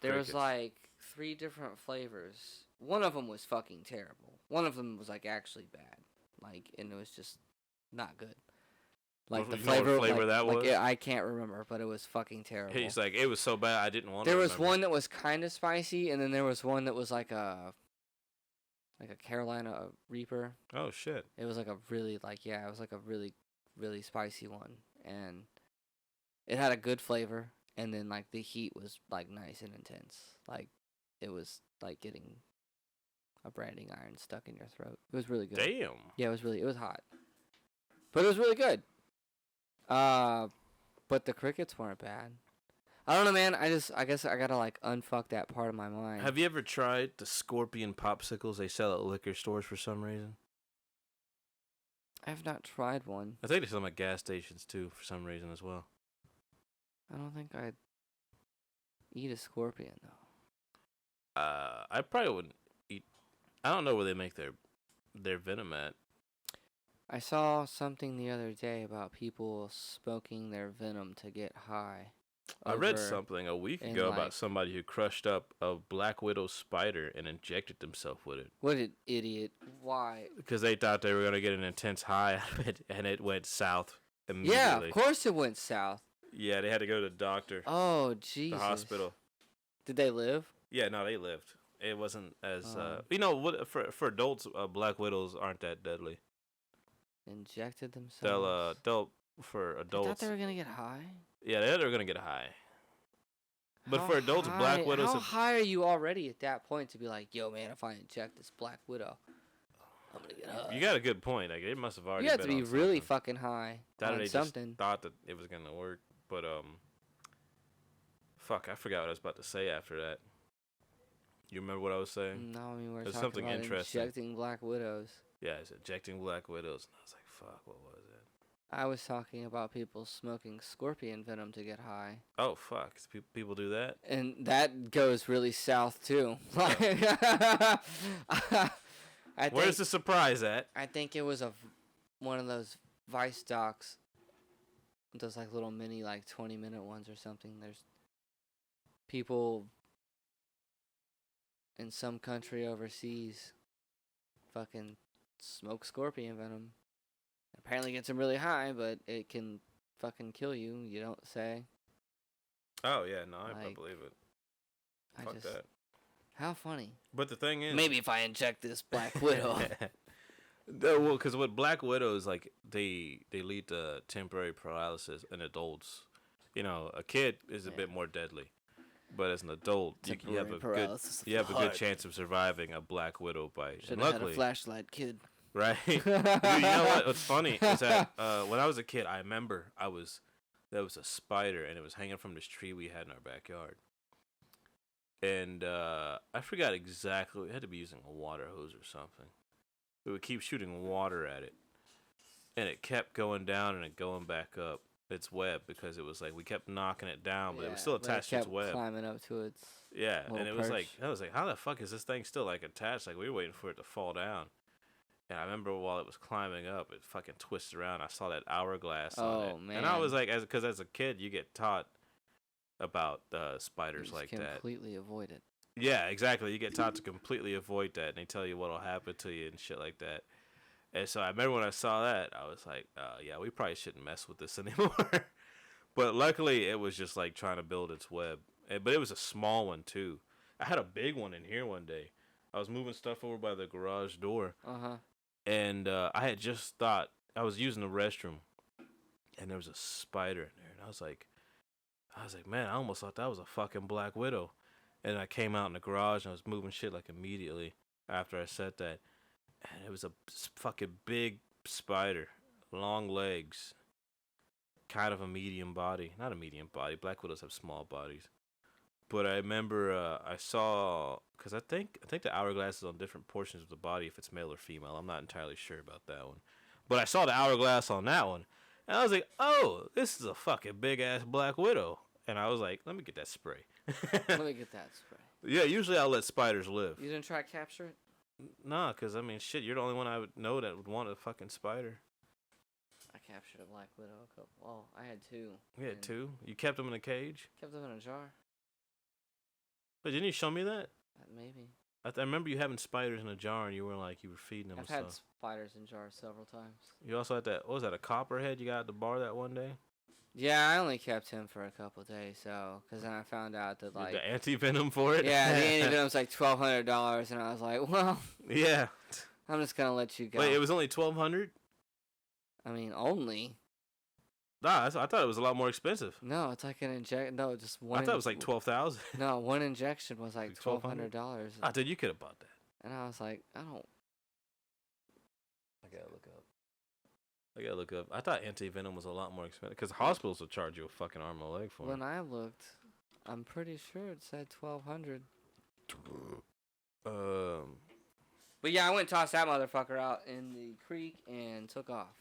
There was Crickets. like 3 different flavors. One of them was fucking terrible. One of them was like actually bad, and it was just not good. Like the You know what flavor, flavor that was? I can't remember, but it was fucking terrible. He's like, it was so bad I didn't want to. There was one that was kind of spicy, and then there was one that was like a Carolina Reaper. Oh shit! It was like a really it was like a really, really spicy one, and it had a good flavor, and then like the heat was like nice and intense. Like it was like getting a branding iron stuck in your throat. It was really good. Damn. Yeah, it was hot, but it was really good. But the crickets weren't bad. I don't know, man. I guess I gotta like unfuck that part of my mind. Have you ever tried the scorpion popsicles they sell at liquor stores for some reason? I have not tried one. I think they sell them at gas stations too for some reason as well. I don't think I'd eat a scorpion though. I probably wouldn't eat. I don't know where they make their venom at. I saw something the other day about people smoking their venom to get high. I read something a week ago about somebody who crushed up a black widow spider and injected themselves with it. What an idiot. Why? Because they thought they were going to get an intense high out of it, and it went south immediately. Yeah, of course it went south. Yeah, they had to go to the doctor. Oh, Jesus. The hospital. Did they live? Yeah, no, they lived. It wasn't as... what for adults, black widows aren't that deadly. Injected themselves? They'll for adults... I thought they were going to get high? Yeah, they were going to get high. But for adults, black widows... How high are you already at that point to be like, yo, man, if I inject this black widow, I'm going to get high? You got a good point. Like, it must have already You have been to be on really something. fucking high That on they something. Just thought that it was going to work. But, fuck, I forgot what I was about to say after that. You remember what I was saying? No, I mean, we're There's talking something about interesting. injecting black widows. Yeah, it's injecting black widows. And I was like, fuck, what was it? I was talking about people smoking scorpion venom to get high. Oh, fuck. People do that? And that goes really south, too. Where's the surprise at? I think it was one of those Vice docs. Those, like, little mini, like, 20-minute ones or something. There's people in some country overseas fucking smoke scorpion venom. Apparently gets them really high, but it can fucking kill you. You don't say. Oh, yeah, no, I believe it. Fuck that. How funny. But the thing is... Maybe if I inject this black widow. Well, because with black widows, like, they lead to temporary paralysis in adults. You know, a kid is a bit more deadly. But as an adult, you have a good chance of surviving a black widow bite. Should have had a flashlight, kid. Right? Dude, you know what? What's funny is that when I was a kid, I remember there was a spider, and it was hanging from this tree we had in our backyard. And I forgot exactly. We had to be using a water hose or something. We would keep shooting water at it. And it kept going down and going back up its web because it was like we kept knocking it down, but it was still attached to its web. Climbing up to its and it was perch. I was like, how the fuck is this thing still like attached? Like we were waiting for it to fall down. And I remember while it was climbing up, it fucking twisted around. I saw that hourglass on it. Man. And I was like, because as a kid, you get taught about spiders like that. Completely avoid it. Yeah, exactly. You get taught to completely avoid that, and they tell you what'll happen to you and shit like that. And so I remember when I saw that, I was like, yeah, we probably shouldn't mess with this anymore. But luckily, it was just like trying to build its web. But it was a small one, too. I had a big one in here one day. I was moving stuff over by the garage door. Uh-huh. And I had just thought, I was using the restroom, and there was a spider in there. And I was like, man, I almost thought that was a fucking black widow. And I came out in the garage, and I was moving shit like immediately after I said that. And it was a fucking big spider, long legs, kind of a medium body. Not a medium body. Black widows have small bodies. But I remember I saw, because I think the hourglass is on different portions of the body if it's male or female. I'm not entirely sure about that one. But I saw the hourglass on that one. And I was like, oh, this is a fucking big-ass black widow. And I was like, let me get that spray. Let me get that spray. Yeah, usually I'll let spiders live. You didn't try to capture it? Nah, because, I mean, shit, you're the only one I would know that would want a fucking spider. I captured a black widow a couple. Well, I had two. You had two? You kept them in a cage? Kept them in a jar. But didn't you show me that? Maybe. I remember you having spiders in a jar, and you were feeding them. I've and had stuff. spiders in jars several times. You also had that. What was that? A copperhead you got at the bar that one day? Yeah, I only kept him for a couple days, because then I found out that The anti-venom for it. yeah, the anti-venom's like $1,200, and I was like, well, yeah. I'm just gonna let you go. Wait, it was only $1,200. I mean, only. Nah, I thought it was a lot more expensive. No, it's like an injection. No, just one. I thought it was like 12,000. No, one injection was like $1,200. Ah, dude, you could have bought that. And I was like, I don't. I gotta look up. I thought anti-venom was a lot more expensive because hospitals will charge you a fucking arm and a leg for it. When I looked, I'm pretty sure it said $1,200. But yeah, I went and tossed that motherfucker out in the creek and took off.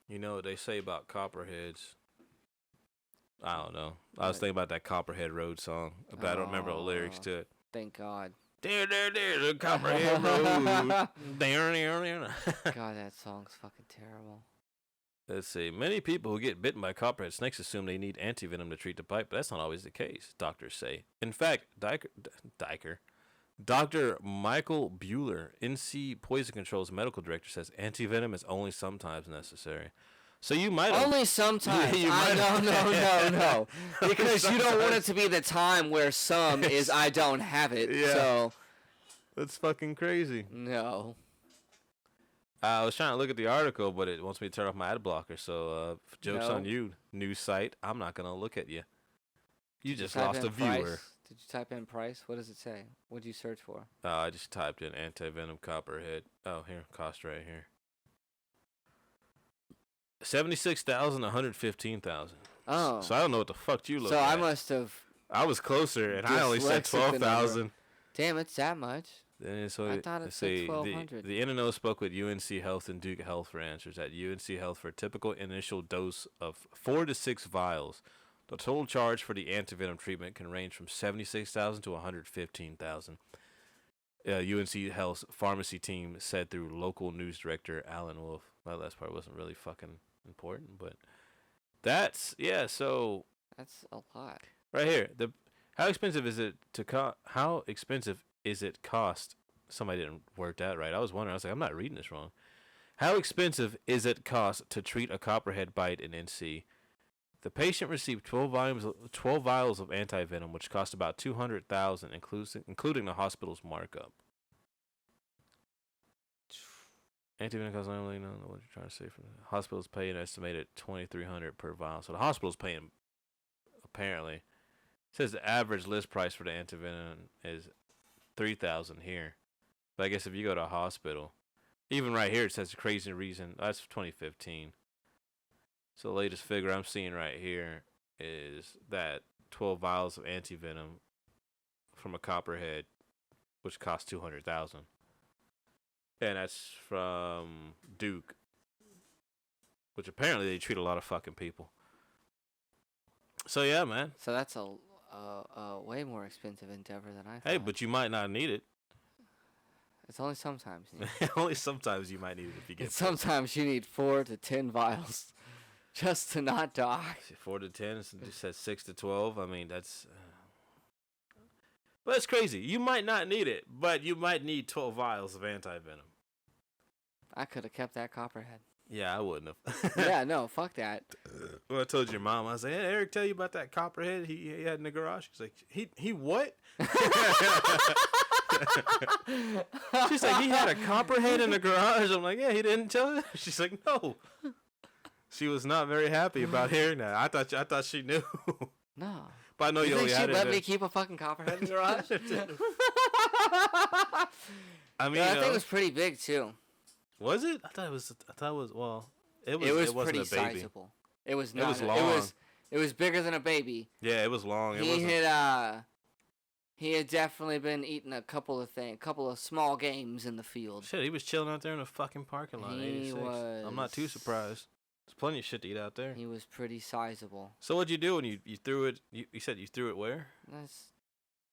You know what they say about copperheads? I don't know. I was thinking about that Copperhead Road song, but I don't remember the lyrics to it. Thank God. There, the Copperhead Road. God, that song's fucking terrible. Let's see. Many people who get bitten by copperhead snakes assume they need antivenom to treat the bite, but that's not always the case, doctors say. In fact, Dr. Michael Bueller, NC Poison Control's medical director, says antivenom is only sometimes necessary. So you might have... Only sometimes. No. Because you don't want it to be the time where some is I don't have it. Yeah. So... That's fucking crazy. No. I was trying to look at the article, but it wants me to turn off my ad blocker. So, joke's on you, news site. I'm not going to look at you. You just lost a viewer. Price? Did you type in price? What does it say? What did you search for? I just typed in anti-venom copperhead. Oh, here, cost right here. 76,000, 115,000. Oh. So I don't know what the fuck you looked at. So I must have... I was closer, and I only said 12,000. Damn, it's that much. Then so I thought it said 1,200. The NNO spoke with UNC Health and Duke Health for answers. At UNC Health, for a typical initial dose of 4 to 6 vials, the total charge for the antivenom treatment can range from $76,000 to $115,000. UNC Health's pharmacy team said through local news director Alan Wolf. Well, that part wasn't really fucking important, but that's so that's a lot. right here. How expensive is it to How expensive is it cost? Somebody didn't work that right. I was wondering. I was like, I'm not reading this wrong. How expensive is it cost to treat a copperhead bite in NC? The patient received 12 vials of antivenom, which cost about $200,000, including the hospital's markup. Antivenom costs only. No, what you're trying to say. From the hospital's paying an estimated $2,300 per vial. So the hospital's paying, apparently. It says the average list price for the antivenom is $3,000 here. But I guess if you go to a hospital, even right here it says the crazy reason. That's 2015. So the latest figure I'm seeing right here is that 12 vials of antivenom from a copperhead, which costs $200,000, and that's from Duke, which apparently they treat a lot of fucking people. So yeah, man. So that's a way more expensive endeavor than I thought. Hey, but you might not need it. It's only sometimes. Only sometimes you might need it if you get. Sometimes you need 4 to 10 vials. Just to not die. 4 to 10, it says 6 to 12. I mean, that's... but it's crazy. You might not need it, but you might need 12 vials of antivenom. I could have kept that copperhead. Yeah, I wouldn't have. Yeah, no, fuck that. Well, I told your mom, I was like, hey, Eric, tell you about that copperhead he had in the garage? She's like, he what? She's like, he had a copperhead in the garage? I'm like, yeah, he didn't tell you? She's like, no. She was not very happy about hearing that. I thought she knew. No. But I know you only had it. She'd let me keep a fucking copperhead in the garage? I mean, that thing was pretty big too. Was it? I thought it was. Well, it was wasn't pretty a baby. sizable. It was not. It was long. It was bigger than a baby. Yeah, it was long. He had definitely been eating a couple of small games in the field. Shit, he was chilling out there in the fucking parking lot. He was. I'm not too surprised. There's plenty of shit to eat out there. He was pretty sizable. So what'd you do when you threw it? You said you threw it where? I just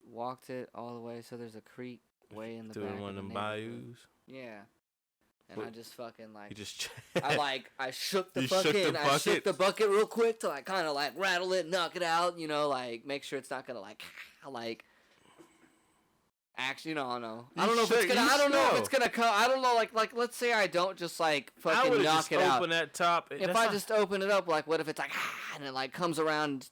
walked it all the way. So there's a creek way in the back. Threw it in one of them bayous. Yeah. And I just fucking like. You just. I shook the bucket. I shook the bucket real quick to like kind of like rattle it, knock it out. You know, like make sure it's not gonna like. Actually, no. You I don't know if it's should- gonna. you I don't know if should. it's gonna come. I don't know. Like, let's say I don't just like I fucking would knock just it out. open that top. If I just open it up, like, what if it's like, and it like comes around.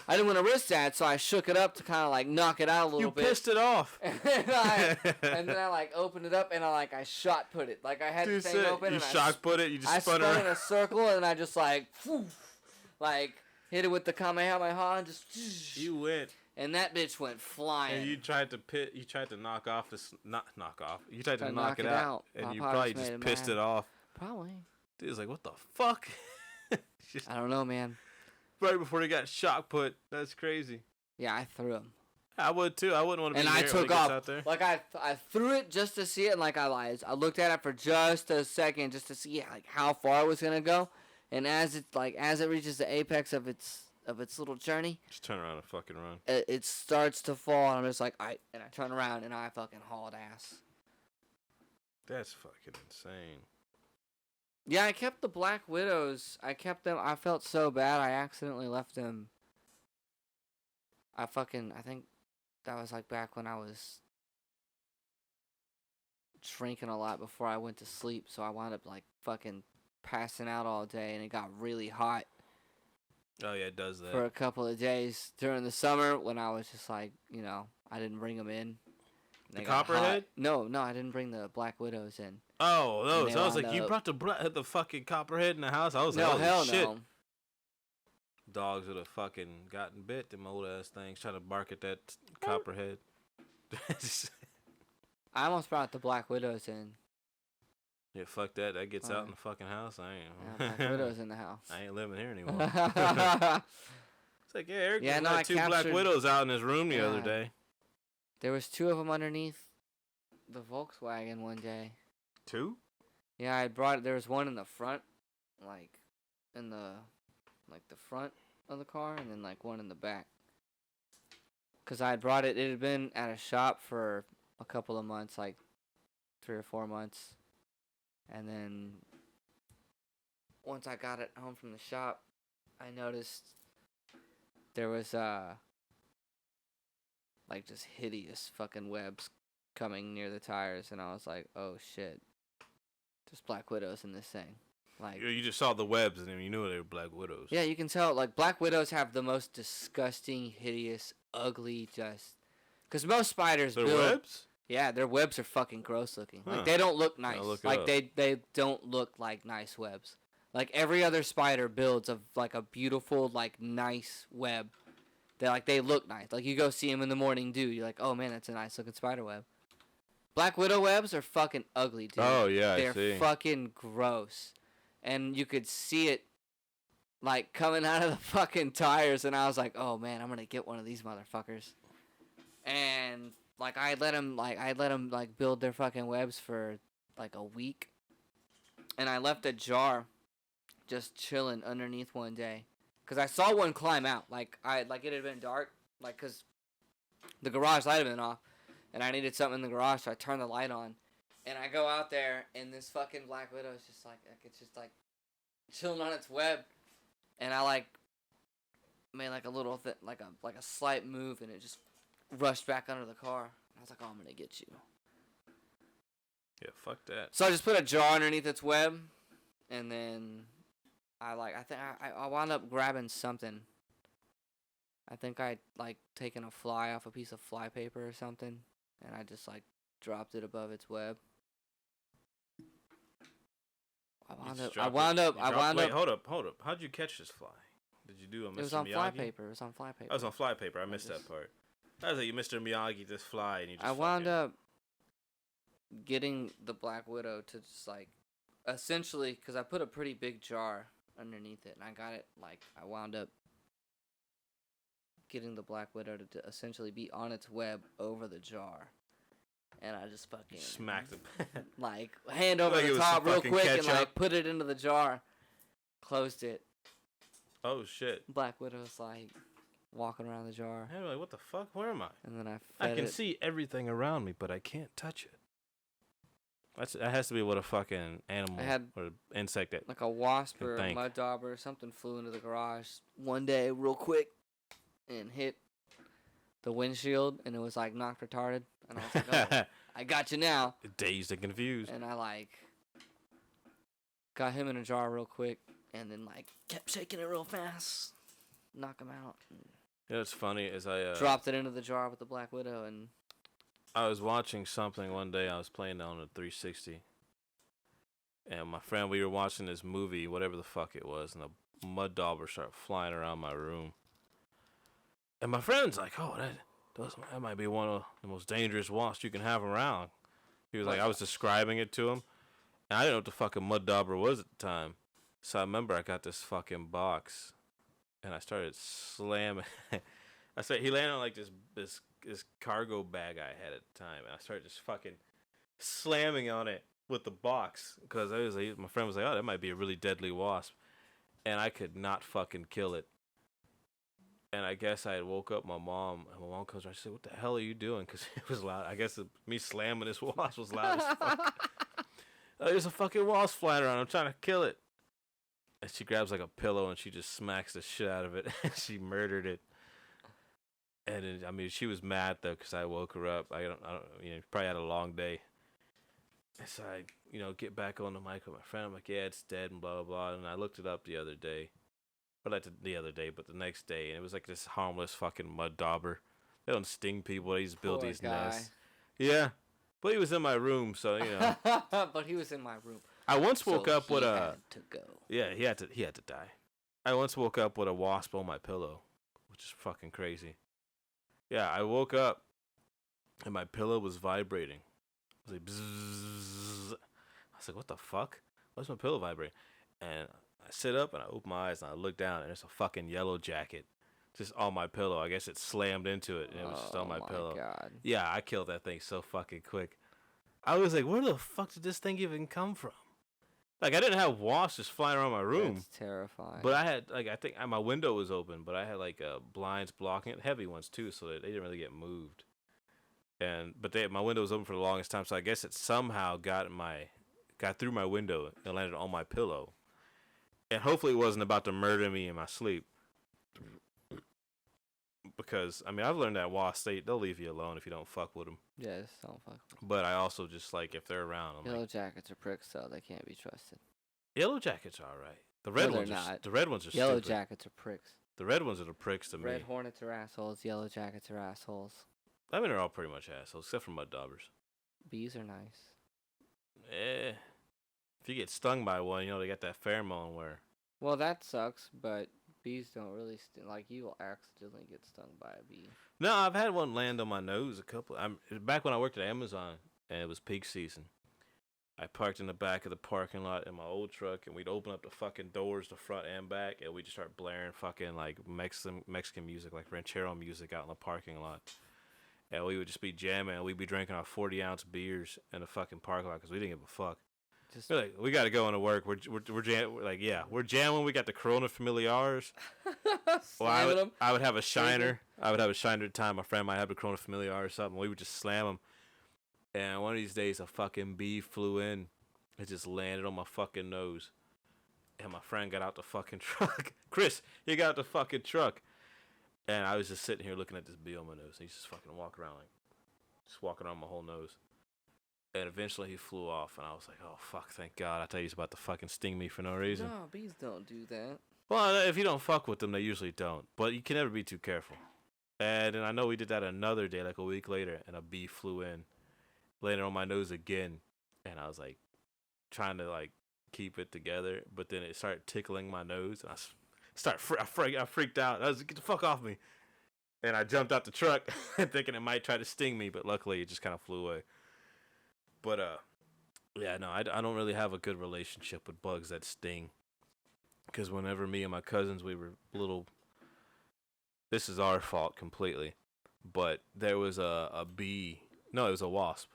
I didn't want to risk that, so I shook it up to kind of like knock it out a little you bit. pissed it off. and then I like opened it up and I shot put it. Like I had the thing open you and shock put it. You just I spun spun it in a circle and I just like, like hit it with the Kamehameha and just. You went. And that bitch went flying. And you tried to knock off this, not knock off. You tried to Tried to knock it out, and you probably just pissed it off. Probably. Dude was like, "What the fuck?" Just I don't know, man. right before he got shock put. That's crazy. Yeah, I threw him. I would too. I wouldn't want to be And I near it when took it gets off. out there. Like I threw it just to see it. And like I looked at it for just a second, just to see like how far it was gonna go. And as it reaches the apex of its little journey, Just turn around and fucking run. it starts to fall. And I'm just like, I turn around and I fucking hauled ass. That's fucking insane. Yeah, I kept the Black Widows. I kept them. I felt so bad. I accidentally left them. I think that was like back when I was drinking a lot before I went to sleep. So I wound up like fucking passing out all day and it got really hot Oh yeah, it does that. for a couple of days during the summer when I was just like, I didn't bring them in. The They got hot. Copperhead? No, I didn't bring the Black Widows in. Oh, And those. they I was like, wound you up- brought the fucking Copperhead in the house. I was No, like, hell holy shit. no. Dogs would have fucking gotten bit. Them old ass things trying to bark at that Copperhead. I almost brought the Black Widows in. Yeah, fuck that. That gets out Alright. in the fucking house. I Yeah, ain't. Black Widows in the house. I ain't living here anymore. There It's like, yeah, Eric Yeah, had no, I two Black captured- Widows out in his room the other God. day. was 2 of them underneath the Volkswagen one day. 2? Yeah, I brought. There was one in the front, like in the front of the car, and then like one in the back. Cause I had brought it. It had been at a shop for a couple of months, like 3 or 4 months, and then once I got it home from the shop, I noticed there was like just hideous fucking webs coming near the tires, and I was like, oh shit, there's Black Widows in this thing. Like, You just saw the webs and then you knew they were Black Widows. yeah, you can tell, like, Black Widows have the most disgusting, hideous, ugly, because most spiders Their build, webs? yeah, their webs are fucking gross looking. Huh. Like, they don't look nice. look it Like, up. they don't look like nice webs. Like, every other spider builds of, like, a beautiful, like, nice web. They look nice. Like, you go see them in the morning dew, you're like, oh, man, that's a nice looking spider web. Black Widow webs are fucking ugly, dude. Oh, yeah, I They're see. fucking gross. And you could see it, like, coming out of the fucking tires, and I was like, oh, man, I'm gonna get one of these motherfuckers. And, like, I let them build their fucking webs for, like, a week. And I left a jar just chilling underneath one day. Because I saw one climb out. Like, it had been dark. Like, because the garage light had been off. And I needed something in the garage, so I turned the light on. And I go out there, and this fucking Black Widow is just like, it's just, like, chilling on its web. And I, like, made, like, a little, like a slight move, and it just rushed back under the car. And I was like, oh, I'm gonna get you. Yeah, fuck that. So I just put a jar underneath its web, and then I wound up grabbing something. I think I like taken a fly off a piece of fly paper or something, and I just like dropped it above its web. Wait, hold up. How'd you catch this fly? Did you do a Mr. Miyagi? It was on fly paper. I was on fly paper. I missed that part. I was like, you Mr. Miyagi this fly, and you just. I wound up getting the Black Widow to just like, essentially, because I put a pretty big jar underneath it, and I got it like, I wound up getting the Black Widow to essentially be on its web over the jar. And I just fucking smacked it. like hand over Like it the was top some real fucking quick and ketchup. like put it into the jar, closed it. Oh shit! Black Widow's like walking around the jar, I'm like, what the fuck? Where am I? and then I I fed can it. see everything around me, but I can't touch it. That has to be what a fucking animal I had or insect that. like a wasp Can or a think. mud dauber or something flew into the garage one day real quick and hit the windshield, and it was like knocked retarded. And I was like, oh, I got you now. Dazed and confused. And I like got him in a jar real quick, and then like kept shaking it real fast, knock him out. You know what's funny is Dropped it into the jar with the Black Widow, and I was watching something one day. I was playing on a 360, and my friend, we were watching this movie, whatever the fuck it was, and a mud dauber started flying around my room. And my friend's like, "Oh, that might be one of the most dangerous wasps you can have around." He was like, I was describing it to him, and I didn't know what the fucking mud dauber was at the time. So I remember I got this fucking box, and I started slamming. He landed on like this cargo bag I had at the time, and I started just fucking slamming on it with the box because my friend was like, "Oh, that might be a really deadly wasp," and I could not fucking kill it. And I guess I had woke up my mom, and my mom comes around. She said, "What the hell are you doing?" Because it was loud. I guess me slamming this wasp was loud as fuck. There's a fucking wasp flying around. I'm trying to kill it. And she grabs like a pillow and she just smacks the shit out of it. And she murdered it. And then, I mean, she was mad though because I woke her up. I don't, probably had a long day. And so I, get back on the mic with my friend. I'm like, "Yeah, it's dead," and blah blah blah. And I looked it up the other day. But like the other day, but the next day, and it was like this harmless fucking mud dauber. They don't sting people. They just build these nests. Yeah, but he was in my room, so But he was in my room. I once woke up with a. Had to go. Yeah, he had to die. I once woke up with a wasp on my pillow, which is fucking crazy. Yeah, I woke up, and my pillow was vibrating. It was like bzzz. I was like, "What the fuck? Why's my pillow vibrating?" And I sit up and I open my eyes and I look down and there's a fucking yellow jacket just on my pillow. I guess it slammed into it and it was just on my pillow. God. Yeah, I killed that thing so fucking quick. I was like, where the fuck did this thing even come from? Like, I didn't have wasps just flying around my room. That's terrifying. But I had, like, I think my window was open, but I had, like, blinds blocking it, heavy ones too, so they didn't really get moved. But my window was open for the longest time, so I guess it somehow got through my window and landed on my pillow. And hopefully it wasn't about to murder me in my sleep. Because, I mean, I've learned that wasps, they'll leave you alone if you don't fuck with them. Yeah, just don't fuck with them. But I also just, like, if they're around, Yellow jackets are pricks, so they can't be trusted. Yellow jackets are alright. The red ones are not. The red ones are Yellow stupid. jackets are pricks. The red ones are the pricks to me. Red hornets are assholes. Yellow jackets are assholes. I mean, they're all pretty much assholes, except for mud daubers. Bees are nice. If you get stung by one, they got that pheromone where... Well, that sucks, but bees don't really like you will accidentally get stung by a bee. No, I've had one land on my nose a couple. Back when I worked at Amazon and it was peak season. I parked in the back of the parking lot in my old truck, and we'd open up the fucking doors, the front and back, and we'd just start blaring fucking like Mexican music, like ranchero music out in the parking lot. And we would just be jamming, and we'd be drinking our 40-ounce beers in the fucking parking lot because we didn't give a fuck. We're like, we got to go into work. We're jamming. We got the Corona Familiares. Well, I would have a shiner. I would have a shiner at the time. My friend might have a Corona Familiar or something. We would just slam them. And one of these days, a fucking bee flew in. It just landed on my fucking nose. And my friend got out the fucking truck. Chris, he got out the fucking truck. And I was just sitting here looking at this bee on my nose. And he's just fucking walking around just walking around my whole nose. And eventually he flew off, and I was like, "Oh fuck, thank God!" I tell you, he's about to fucking sting me for no reason. No, bees don't do that. Well, if you don't fuck with them, they usually don't. But you can never be too careful. And then I know we did that another day, like a week later, and a bee flew in, landed on my nose again, and I was like, trying to like keep it together, but then it started tickling my nose, and I freaked out. I was like, "Get the fuck off me!" And I jumped out the truck, thinking it might try to sting me, but luckily it just kind of flew away. But, yeah, no, I don't really have a good relationship with bugs that sting. Because whenever me and my cousins, we were little, this is our fault completely. But there was a bee. No, it was a wasp.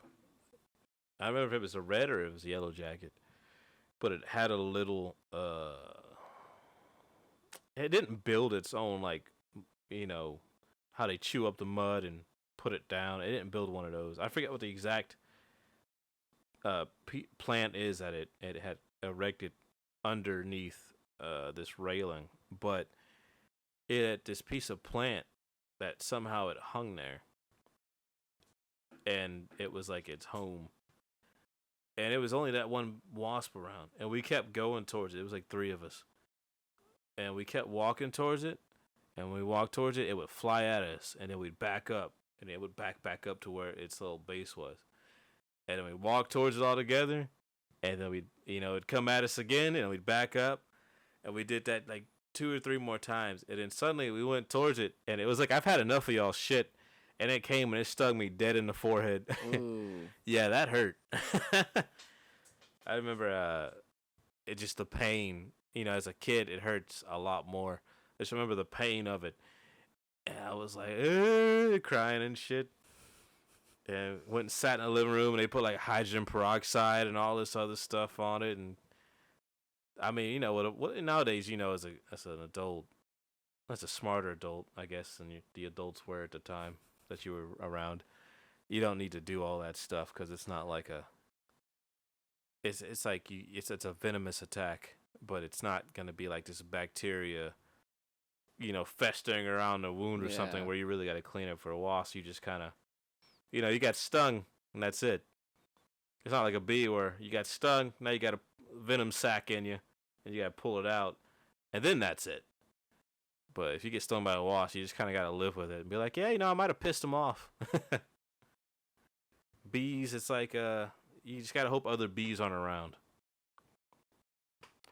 I don't remember if it was a red or it was a yellow jacket. But it had a little, it didn't build its own, like, how they chew up the mud and put it down. It didn't build one of those. I forget what the exact plant is that it had erected underneath this railing, but it had this piece of plant that somehow it hung there, and it was like its home. And it was only that one wasp around, and we kept going towards it. It was like 3 of us, and we kept walking towards it. And when we walked towards it, it would fly at us, and then we'd back up, and it would back up to where its little base was. And then we'd walk towards it all together, and then we'd, it'd come at us again, and we'd back up. And we did that like 2 or 3 more times. And then suddenly we went towards it, and it was like, I've had enough of y'all shit. And it came, and it stung me dead in the forehead. Yeah, that hurt. I remember it just the pain. As a kid, it hurts a lot more. I just remember the pain of it. And I was like, crying and shit. And went and sat in the living room, and they put like hydrogen peroxide and all this other stuff on it. And I mean, what nowadays, as an adult, as a smarter adult, I guess, than the adults were at the time that you were around, you don't need to do all that stuff because it's not like it's like it's a venomous attack, but it's not gonna be like this bacteria, festering around the wound or something where you really got to clean it for a wasp. You just kind of, you got stung and that's it. It's not like a bee where you got stung, now you got a venom sac in you and you got to pull it out, and then that's it. But if you get stung by a wasp, you just kind of got to live with it and be like, yeah, I might have pissed them off. Bees, it's like, you just got to hope other bees aren't around.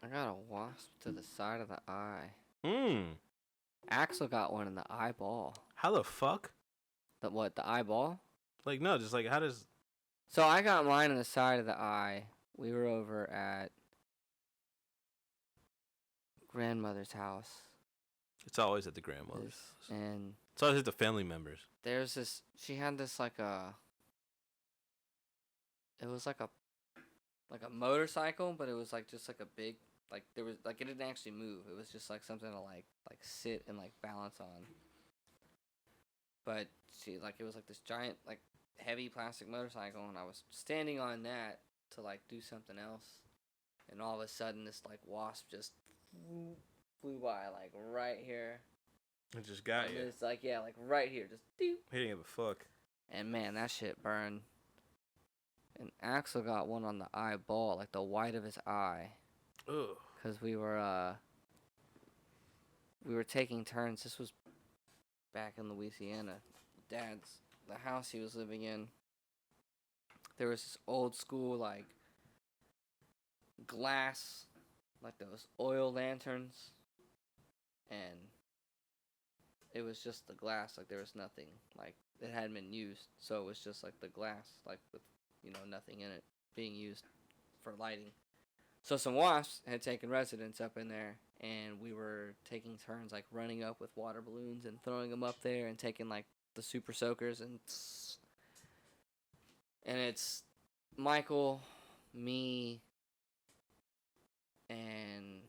I got a wasp to the side of the eye. Axel got one in the eyeball. How the fuck? The eyeball? Like, no, just like, how does... So I got mine on the side of the eye. We were over at grandmother's house. It's always at the grandmother's house. And it's always at the family members. There's this... She had this, like, it was like a motorcycle, but it was, like, just, like, a big... Like, there was... Like, it didn't actually move. It was just, like, something to, like sit and, like, balance on. But she... Like, it was, like, this giant, like, heavy plastic motorcycle, and I was standing on that to, like, do something else. And all of a sudden, this, like, wasp just flew by, like, right here. It just got you. It's like, yeah, like, right here. Just, doop. He didn't give a fuck. And, man, that shit burned. And Axel got one on the eyeball, like, the white of his eye. Ugh. Because we were taking turns. This was back in Louisiana. The house he was living in. There was this old school, like, glass, like those oil lanterns. And it was just the glass, like, there was nothing, like, it hadn't been used. So it was just, like, the glass, like, with, nothing in it being used for lighting. So some wasps had taken residence up in there, and we were taking turns, like, running up with water balloons and throwing them up there and taking, like, the super soakers and it's Michael, me, and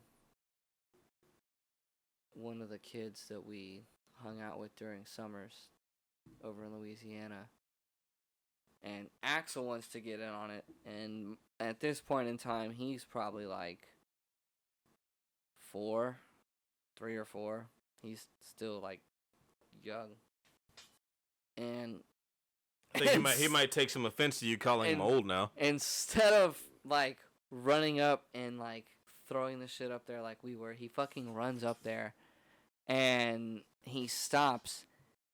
one of the kids that we hung out with during summers over in Louisiana. And Axel wants to get in on it, and at this point in time, he's probably like 3 or 4. He's still like young, and I think he might take some offense to you calling him old now. Instead of like running up and like throwing the shit up there like we were, he fucking runs up there, and he stops.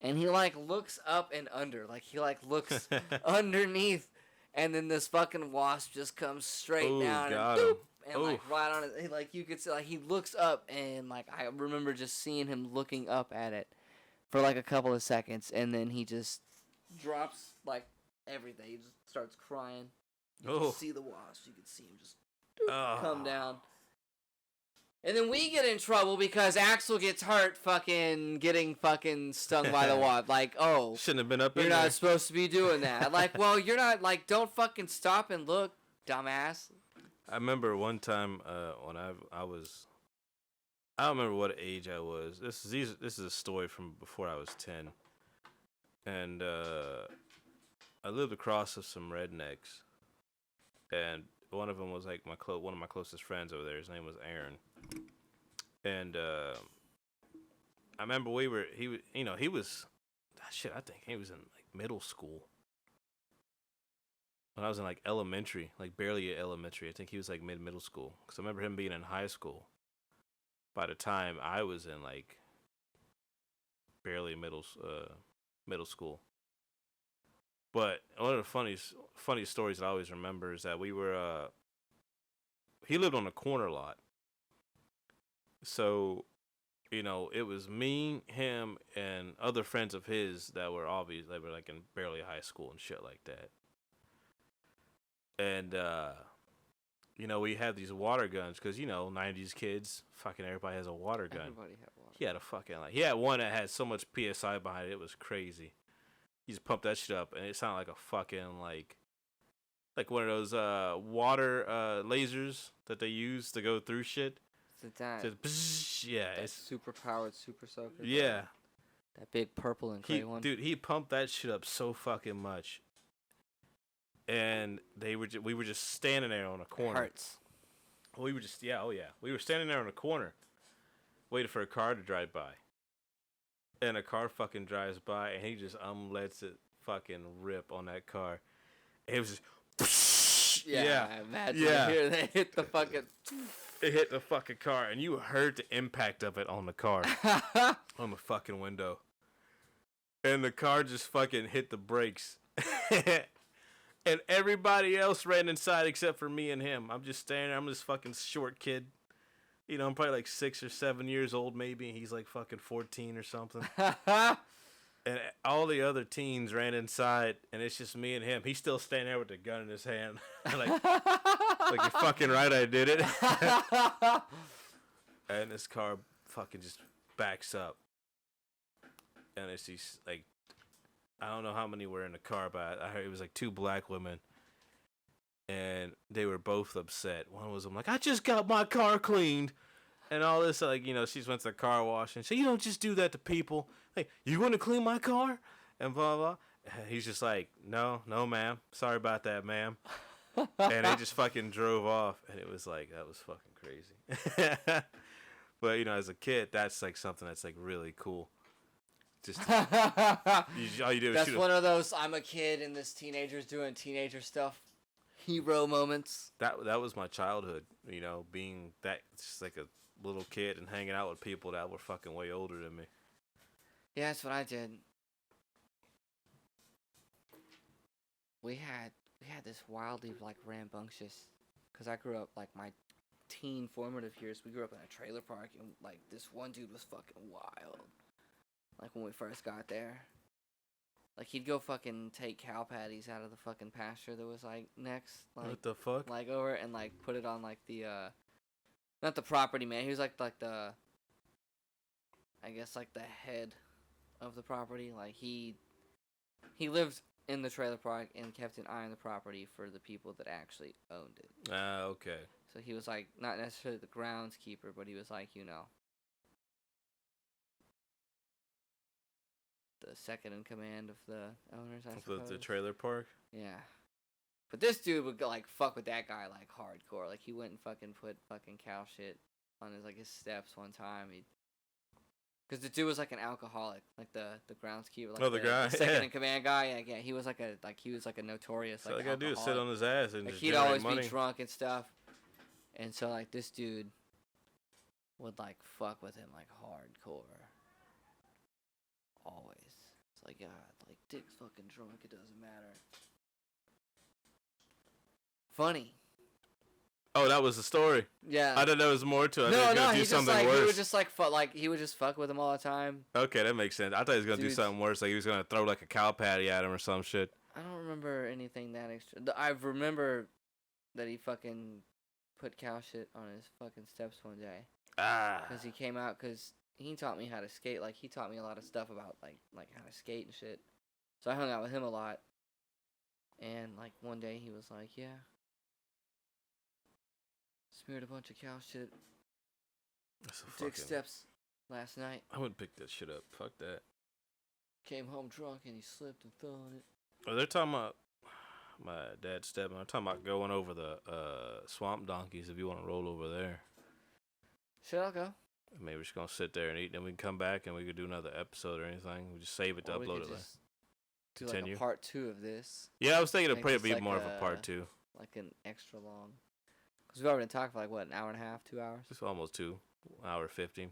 And he, like, looks up and under. Like, he, like, looks underneath. And then this fucking wasp just comes straight down. And, boop, and like, right on it. Like, you could see, like, he looks up. And, like, I remember just seeing him looking up at it for, like, a couple of seconds. And then he just drops, like, everything. He just starts crying. You can see the wasp. You can see him just come down. And then we get in trouble because Axel gets hurt getting stung by the wasp. Like, shouldn't have been up in there. You're not supposed to be doing that. Like, well, you're not, like, don't fucking stop and look, dumbass. I remember one time when I was, I don't remember what age I was. This is a story from before I was 10. And I lived across with some rednecks. And one of them was like one of my closest friends over there. His name was Aaron. And I remember he was shit, I think he was in like middle school. When I was in like elementary, like barely elementary, I think he was like middle school. Because I remember him being in high school. By the time I was in like barely middle school. But one of the funniest stories I always remember is that we were he lived on a corner lot. So, you know, it was me, him, and other friends of his that were obvious. They were like in barely high school and shit like that. And, you know, we had these water guns because, you know, 90s kids, fucking everybody has a water gun. Everybody had water. He had a fucking, like, he had one that had so much PSI behind it. It was crazy. He just pumped that shit up and it sounded like a fucking, like one of those water lasers that they use to go through shit. That, yeah, it's super powered super soaker. Yeah, that big purple and gray one. Dude, he pumped that shit up so fucking much, and we were just standing there on a corner. It hurts. We were just we were standing there on a corner, waiting for a car to drive by, and a car fucking drives by, and he just lets it fucking rip on that car. It was just yeah. I imagine here they hit the fucking. It hit the fucking car, and you heard the impact of it on the car, on the fucking window. And the car just fucking hit the brakes. And everybody else ran inside except for me and him. I'm just standing there. I'm this fucking short kid. You know, I'm probably like 6 or 7 years old maybe, and he's like fucking 14 or something. And all the other teens ran inside, and it's just me and him. He's still standing there with the gun in his hand. like you're fucking right, I did it. And this car fucking just backs up. And it's these, like, I don't know how many were in the car, but I heard it was like 2 black women. And they were both upset. One was like, I just got my car cleaned. And all this, like, you know, she went to the car wash and said, you don't just do that to people. Like, you want to clean my car? And blah, blah. And he's just like, no, ma'am. Sorry about that, ma'am. And they just fucking drove off. And it was like, that was fucking crazy. But, you know, as a kid, that's like something that's like really cool. Just, all you do is that's shoot one of those, I'm a kid and this teenager's doing teenager stuff. Hero moments. That was my childhood, you know, being that just like a little kid and hanging out with people that were fucking way older than me. Yeah, that's what I did. We had this wildly like rambunctious, because I grew up like my teen formative years. We grew up in a trailer park, and like this one dude was fucking wild. Like when we first got there, like he'd go fucking take cow patties out of the fucking pasture that was like next, like what the fuck? like over and like put it on like the not the property man. He was like the I guess like the head of the property. Like he lived in the trailer park and kept an eye on the property for the people that actually owned it. Okay. So he was like not necessarily the groundskeeper, but he was like, you know, the second in command of the owners, I suppose. The trailer park? Yeah. But this dude would go, like, fuck with that guy, like, hardcore. Like, he went and fucking put fucking cow shit on his, like, his steps one time. Because the dude was, like, an alcoholic. Like, the groundskeeper. Like, the guy? The second in command guy. Yeah, he was, like, a notorious, So like, all you gotta do is sit on his ass and like, just he'd generate always money. be drunk and stuff. And so, like, this dude would, like, fuck with him, like, hardcore. Always. It's like, God, like, Dick's fucking drunk, it doesn't matter. Funny. Oh, that was the story? Yeah. I thought there was more to it. No, I thought he was gonna do something worse. He would just, like, he would just fuck with him all the time. Okay, that makes sense. I thought he was gonna do Dude. something worse. Like he was gonna throw, like, a cow patty at him or some shit. I don't remember anything that extra. I remember that he fucking put cow shit on his fucking steps one day. Because he came out, because he taught me how to skate. Like, he taught me a lot of stuff about, like how to skate and shit. So I hung out with him a lot. And, like, one day he was like, yeah. Smeared a bunch of cow shit. Dick steps last night. I wouldn't pick that shit up. Fuck that. Came home drunk and he slipped and fell on it. Oh, they're talking about my dad's stepping. They're talking about going over the swamp donkeys if you want to roll over there. Shit, I'll go. Maybe we're just gonna sit there and eat, then we can come back and we could do another episode or anything. We just save it to Or we upload could it later. just do Continue. like a part 2 of this, Yeah, I was thinking it'd Make probably this be like more of a a- part 2. like an extra long. Because we've already talked for like what, an hour and a half, 2 hours. It's almost 2 hour 50.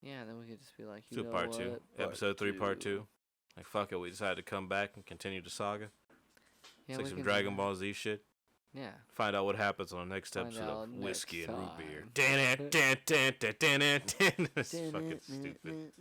Yeah, then we could just be like, you Do know part 2. what? Episode 3, part 2. 2. Like fuck it, we decided to come back and continue the saga. Yeah, It's we like some can do Dragon that. Ball Z shit. Yeah. Find out what happens on the next Find episode out of next Whiskey and Root time. Beer. It's fucking stupid.